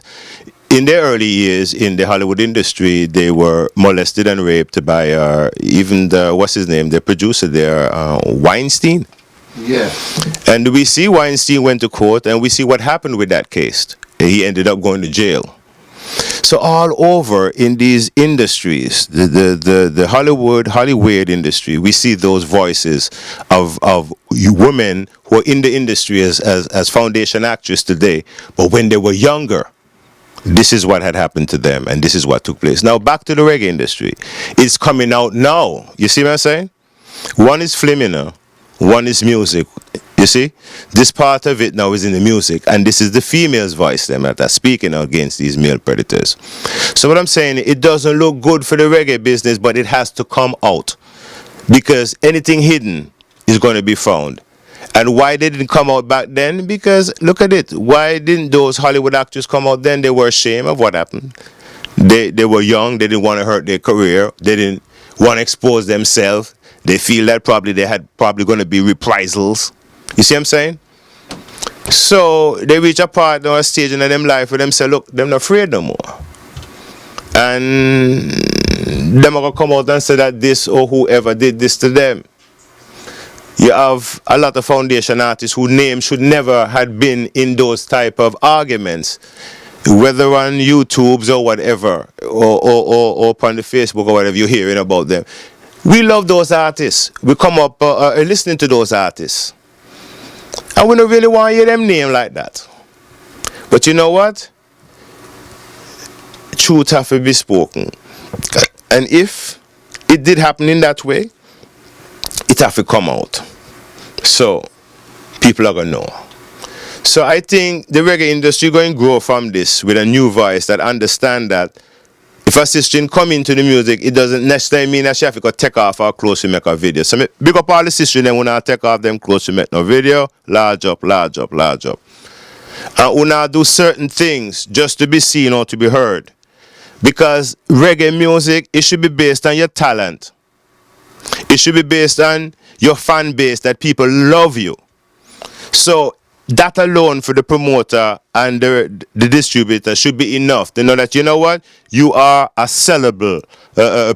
in their early years in the Hollywood industry, they were molested and raped by even the producer there, Weinstein. Yeah. And we see Weinstein went to court, and we see what happened with that case. He ended up going to jail. So all over in these industries, the Hollywood industry, we see those voices of women who are in the industry as foundation actors today, but when they were younger, this is what had happened to them, and this is what took place. Now back to the reggae industry. It's coming out now. You see what I'm saying? One is film, you know. One is music. You see? This part of it now is in the music, and this is the female's voice them that are speaking against these male predators. So what I'm saying, it doesn't look good for the reggae business, but it has to come out, because anything hidden is going to be found. And why they didn't come out back then? Because look at it. Why didn't those Hollywood actors come out then? They were ashamed of what happened. They were young. They didn't want to hurt their career. They didn't want to expose themselves. They feel that probably they had going to be reprisals. You see what I'm saying? So they reach a part or a stage in them life where them say, look, them not afraid no more. And them are going to come out and say that this or whoever did this to them. You have a lot of foundation artists whose names should never had been in those type of arguments, whether on YouTubes or whatever, or upon the Facebook or whatever you're hearing about them. We love those artists. We come up listening to those artists. And we don't really want to hear them name like that. But you know what? Truth have to be spoken. And if it did happen in that way, it have to come out. So people are going to know. So I think the reggae industry going to grow from this with a new voice that understand that if a sister come into the music, it doesn't necessarily mean that she have to go take off her clothes to make a video. So big up all the sisters then when I take off them clothes to make no video, large up. And when I do certain things just to be seen or to be heard. Because reggae music, it should be based on your talent. It should be based on your fan base, that people love you. So that alone for the promoter and the distributor should be enough to know that, you know what, you are a sellable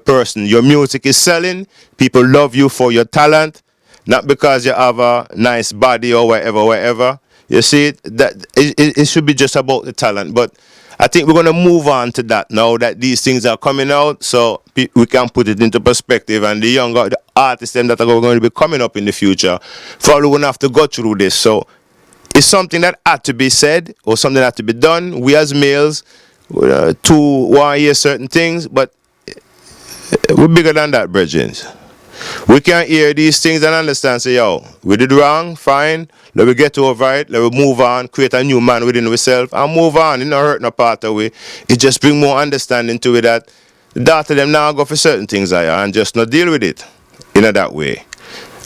person. Your music is selling. People love you for your talent, not because you have a nice body or whatever. You see, it should be just about the talent. But I think we're going to move on to that now that these things are coming out, so we can put it into perspective. And the younger the artists them that are going to be coming up in the future probably won't have to go through this. So it's something that had to be said or something that had to be done. We as males, to want to hear certain things, but we're bigger than that, brethren. We can't hear these things and understand, say, yo, we did wrong, fine, let me get over it, let me move on, create a new man within ourselves, and move on. It not hurt no part of it. It just bring more understanding to it that the daughter them now go for certain things and just not deal with it in that way.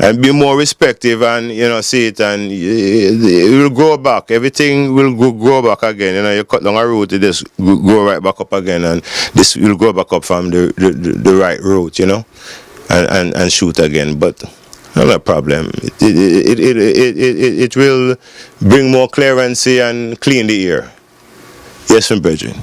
And be more respective and, see it and it will grow back. Everything will grow back again. You cut down a root, it just grow right back up again, and this will grow back up from the right root, and shoot again. But no problem. It will bring more clearancy and clean the air. Yes, from Bridget.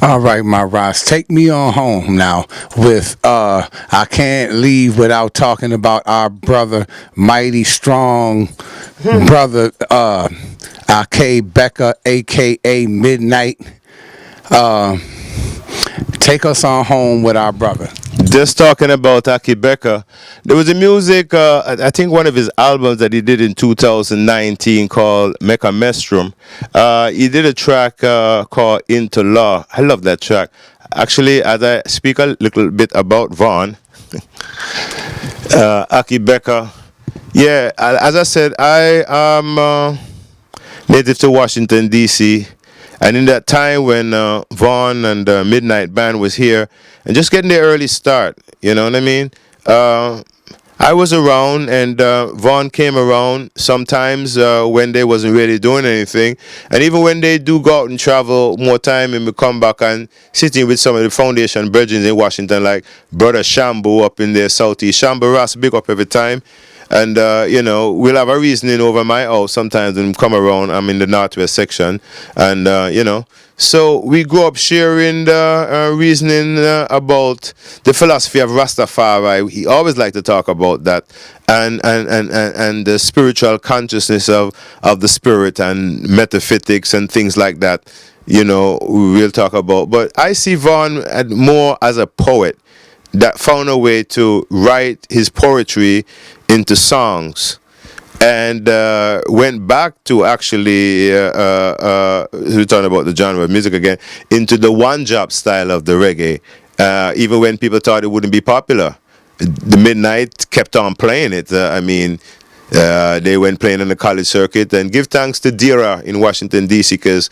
All right, my Ross, take me on home now with I can't leave without talking about our brother, mighty strong brother, K. Becca, aka Midnight. Take us on home with our brother. Just talking about Aki Becca, there was a music, I think one of his albums that he did in 2019 called Mecca Mestrum. He did a track called Into Law. I love that track. Actually, as I speak a little bit about Vaughn, Aki Becca, yeah, as I said, I am native to Washington, D.C., and in that time when Vaughn and the Midnight Band was here, and just getting the early start, you know what I mean? I was around, and Vaughn came around sometimes when they wasn't really doing anything. And even when they do go out and travel more time and we come back and sitting with some of the foundation brethren in Washington, like Brother Shambo up in there, Southeast. Shambo Ras, big up every time. And, we'll have a reasoning over my house sometimes when we come around. I'm in the Northwest section. And, so we grew up sharing the reasoning about the philosophy of Rastafari. He always liked to talk about that. And the spiritual consciousness of the spirit and metaphysics and things like that, we'll talk about. But I see Vaughn more as a poet that found a way to write his poetry into songs, and went back to actually, we're talking about the genre of music again, into the one-job style of the reggae, even when people thought it wouldn't be popular. The Midnight kept on playing it. They went playing on the college circuit, and give thanks to Dira in Washington, D.C., because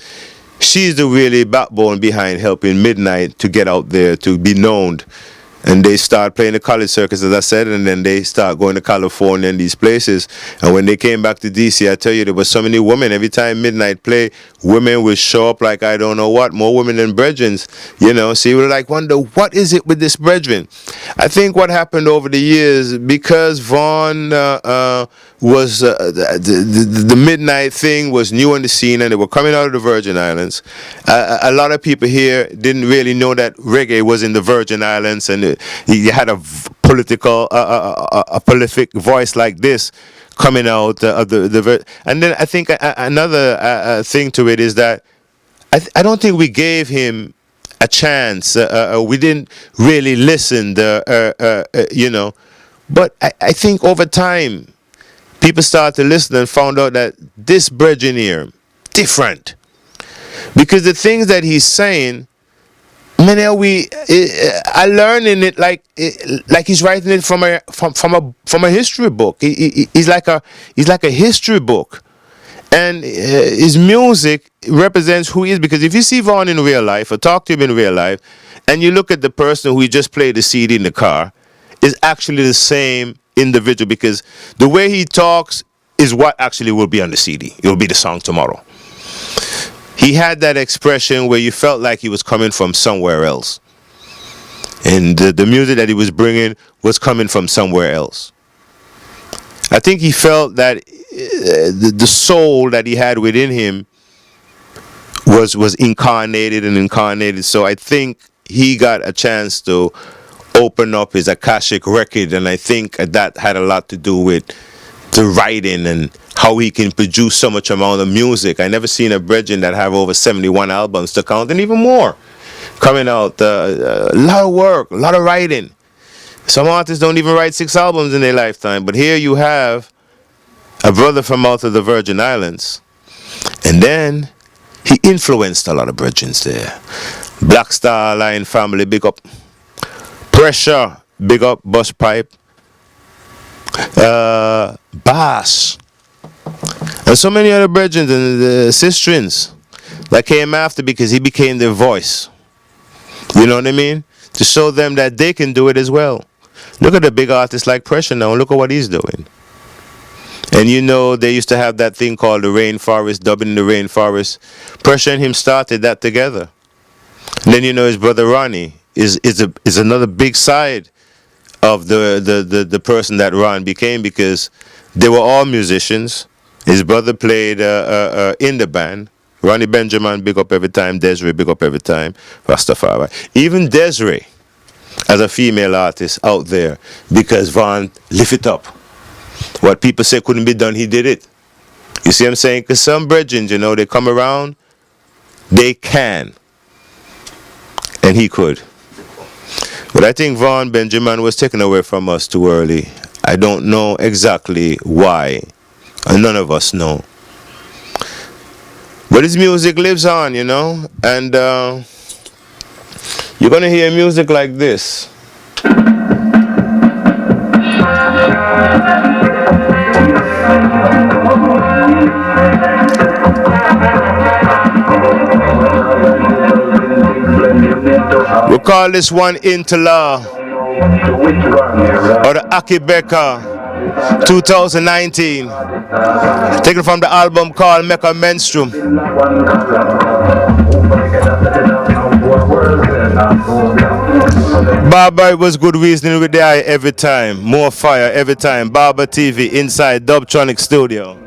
she's the really backbone behind helping Midnight to get out there, to be known. And they start playing the college circuits, as I said, and then they start going to California and these places. And when they came back to DC, I tell you, there were so many women. Every time Midnight play, women would show up like I don't know what, more women than brethren. So you were like, wonder, what is it with this brethren? I think what happened over the years, because Vaughn was the Midnight thing was new on the scene, and they were coming out of the Virgin Islands. A lot of people here didn't really know that reggae was in the Virgin Islands, and you had a political, a prolific voice like this coming out of the. And then I think another thing to it is that I don't think we gave him a chance. We didn't really listen, But I think over time, people started to listen and found out that this brethren here, different. Because the things that he's saying, I learn in it like he's writing it from a history book. He's like a history book, and his music represents who he is. Because if you see Vaughn in real life or talk to him in real life, and you look at the person who he just played the CD in the car, is actually the same individual, because the way he talks is what actually will be on the CD. It will be the song tomorrow. He had that expression where you felt like he was coming from somewhere else. And the music that he was bringing was coming from somewhere else. I think he felt that the soul that he had within him was incarnated and incarnated. So I think he got a chance to open up his Akashic record, and I think that had a lot to do with the writing and how he can produce so much amount of music. I never seen a brethren that have over 71 albums to count, and even more coming out. A lot of work, a lot of writing. Some artists don't even write 6 albums in their lifetime, but here you have a brother from out of the Virgin Islands, and then he influenced a lot of brethren there. Black Star Line family, big up. Pressure, big up. Bus Pipe, Bass, and so many other brethren and the sisterins that came after, because he became their voice. You know what I mean? To show them that they can do it as well. Look at the big artists like Pressure now. Look at what he's doing. And you know, they used to have that thing called the Rainforest, dubbing in the Rainforest. Pressure and him started that together. And then you know his brother Ronnie is another big side of the person that Ron became, because they were all musicians. His brother played in the band. Ronnie Benjamin, big up every time. Desiree, big up every time. Rastafari. Even Desiree, as a female artist out there, because Von lift it up. What people say couldn't be done, he did it. You see what I'm saying? Because some brethren, you know, they come around, they can. And he could. But I think Von Benjamin was taken away from us too early. I don't know exactly why. And none of us know. But his music lives on, you know. And you're going to hear music like this. We call this one Into Law, or the Akibeka 2019. Taken from the album called Mecca Menstruum. Baba was good reasoning with the eye every time. More fire every time. Baba TV inside Dubtronic Studio.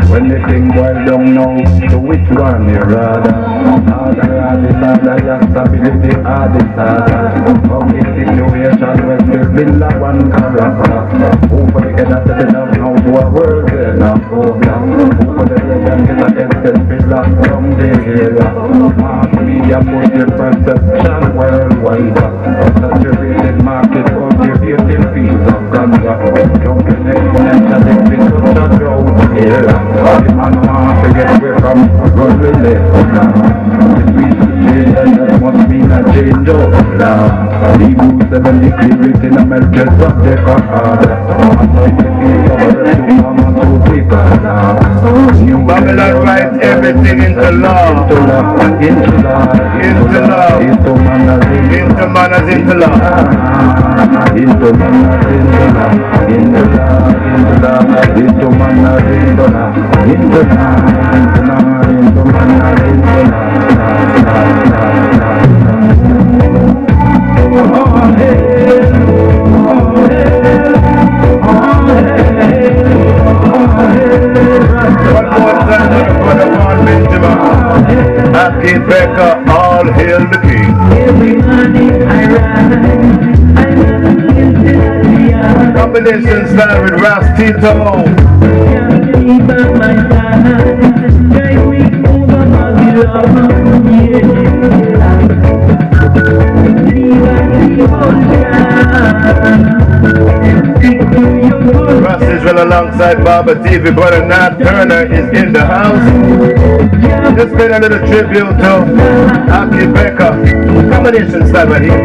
When the thing boils down now, to which one you rather? Just stability are the from this situation where still build a one character. Who for the get at it up now to a world in a program. Who for the region get a headset pillar from the area. Mass media put your perception worldwide. Saturated market cultivating fields of ganja. Jumping exponentially into the drought era. The man wants to get away from run with it. That must mean a change of now. The boots and the cleavage in a melted subject of order. Babylon writes everything into law. Into law. Into law. Into manners into law. Into manners into law. Into law. Into manners into law. Into law. Into manners into law. Akibeka, all hail the king. Every morning I rise, Combination style with Rastito. can't leave by my side, drive me over Babylon. alongside Baba TV. Brother Nat Turner is in the house. Just playing a little tribute to Aki Becker. Combination style right here.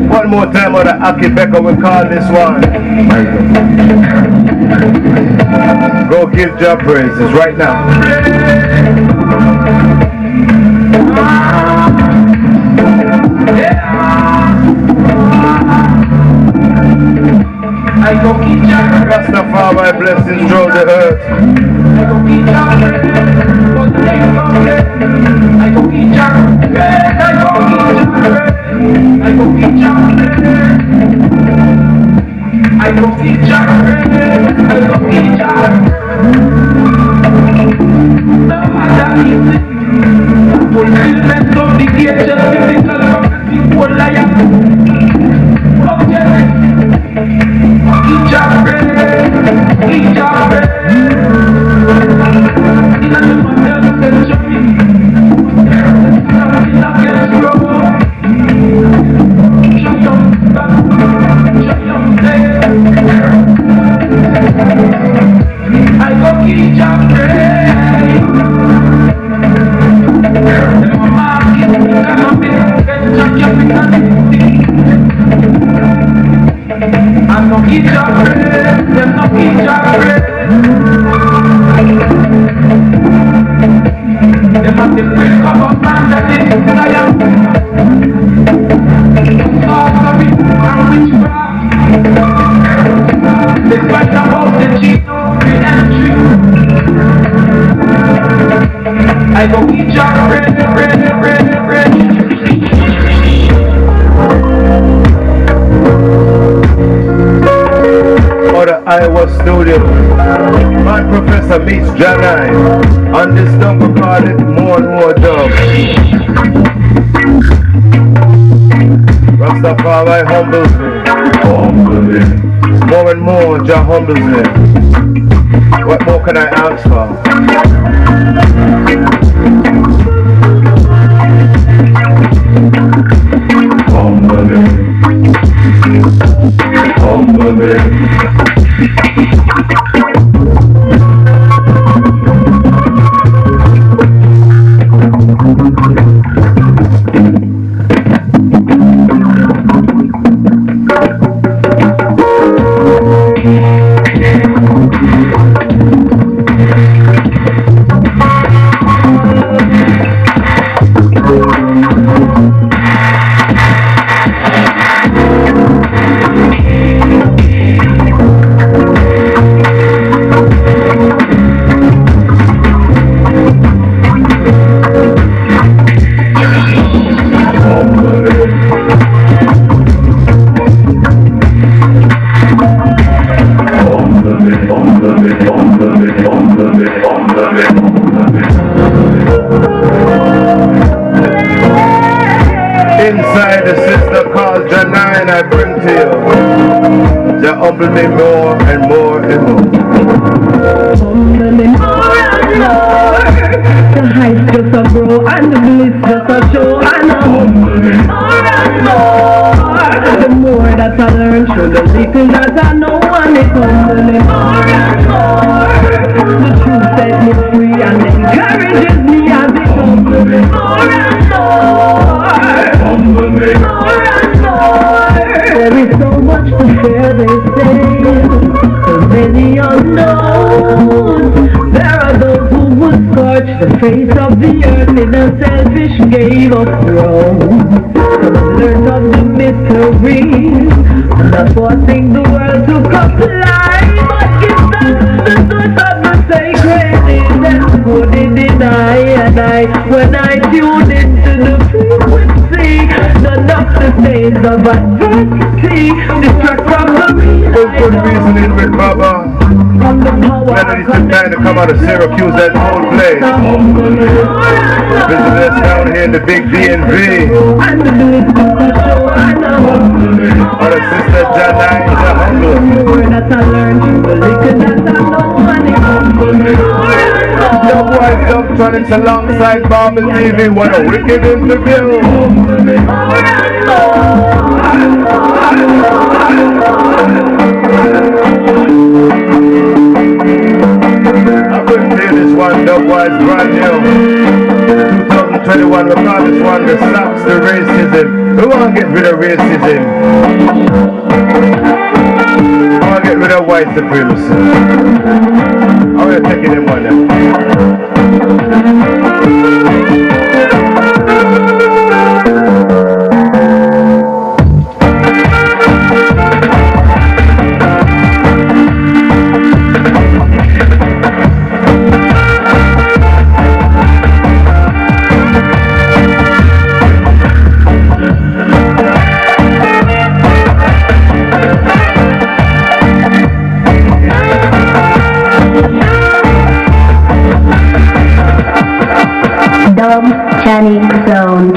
One more time on the Aki Becker, we call this one. Go give Jah praises right now. Rastafari blessings through the earth. Fulfillment of the creation, physical, liar. I go eat your bread. Or the Iowa studio. My professor meets Janai. On this dub we call it more and more dub. Rastafari humbles me. More and more Jah humbles me. What more can I ask for? Inside the sister called Janine I bring to you. Jah humble me more and more and more. Humble me more and more. The heights just a grow and the bliss just a show. And I humble me more and more. The more that I learn through the little that I know, and it humble me more and more. The truth set me free and encourages me as it humble me more and more. Humble me more and more. There is so much to fear, they say, so many unknowns. There are those who would scorch the face of the earth in a selfish game of thrones. Some learned of the mystery Not forcing the world to comply, but give thanks the source of the sacred is and couldn't deny. And when I tune into the frequency, none of the stains of adversity distract from the Good reasoning with Baba. from the power Melodies took time to come out of Syracuse, that old place. Visit us down here in the big DNV. and the lyrics of the show and the Our sister Jana is a humble. word that I learned, the liquor that I know and it's Dub Wise Dubtronics alongside Baba TV. What a wicked interview. I'm going to play this one, Dub Wise, brand new. 2021, we call this one the Stops the Racism. We want to get rid of racism. I want to get rid of white supremacy. I'm going to take it in one now. Chanic sound.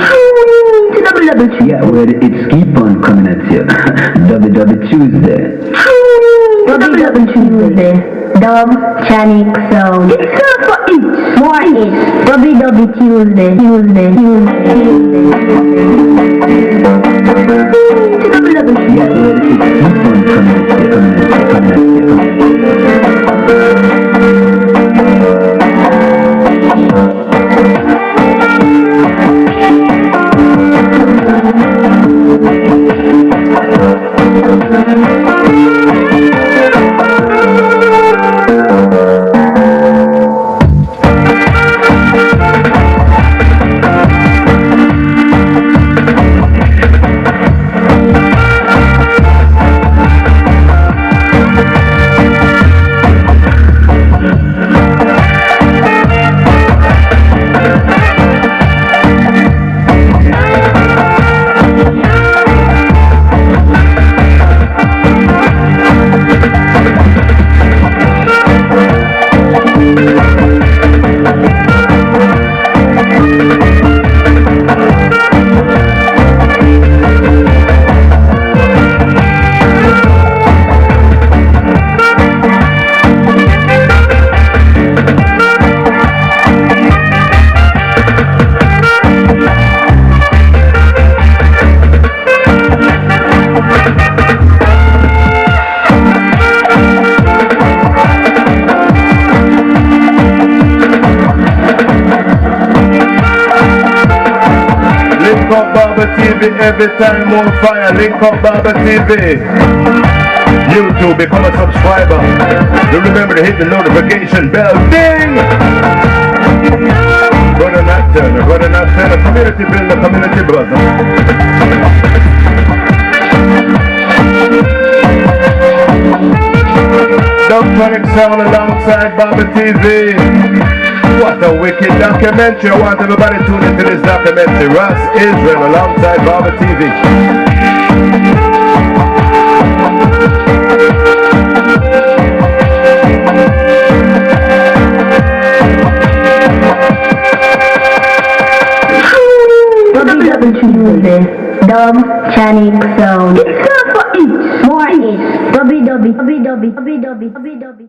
Yeah, well, it's keep on coming at you. Double Tuesday. Double Tuesday. Dub Chanic sound. It's time for it. More it. Double Tuesday. Yeah, well, it's keep on coming at you. Every time more fire, link up Baba TV. YouTube, become a subscriber. Do remember to hit the notification bell. Ding! Brother Nat Turner, community builder, community brother. Dubtronic sound alongside Baba TV. What a wicked documentary. I want everybody to tune into this documentary. Ras Israel alongside Baba TV. Double Tuesday. Dub Chanic sound. It's time for it. More it. Double.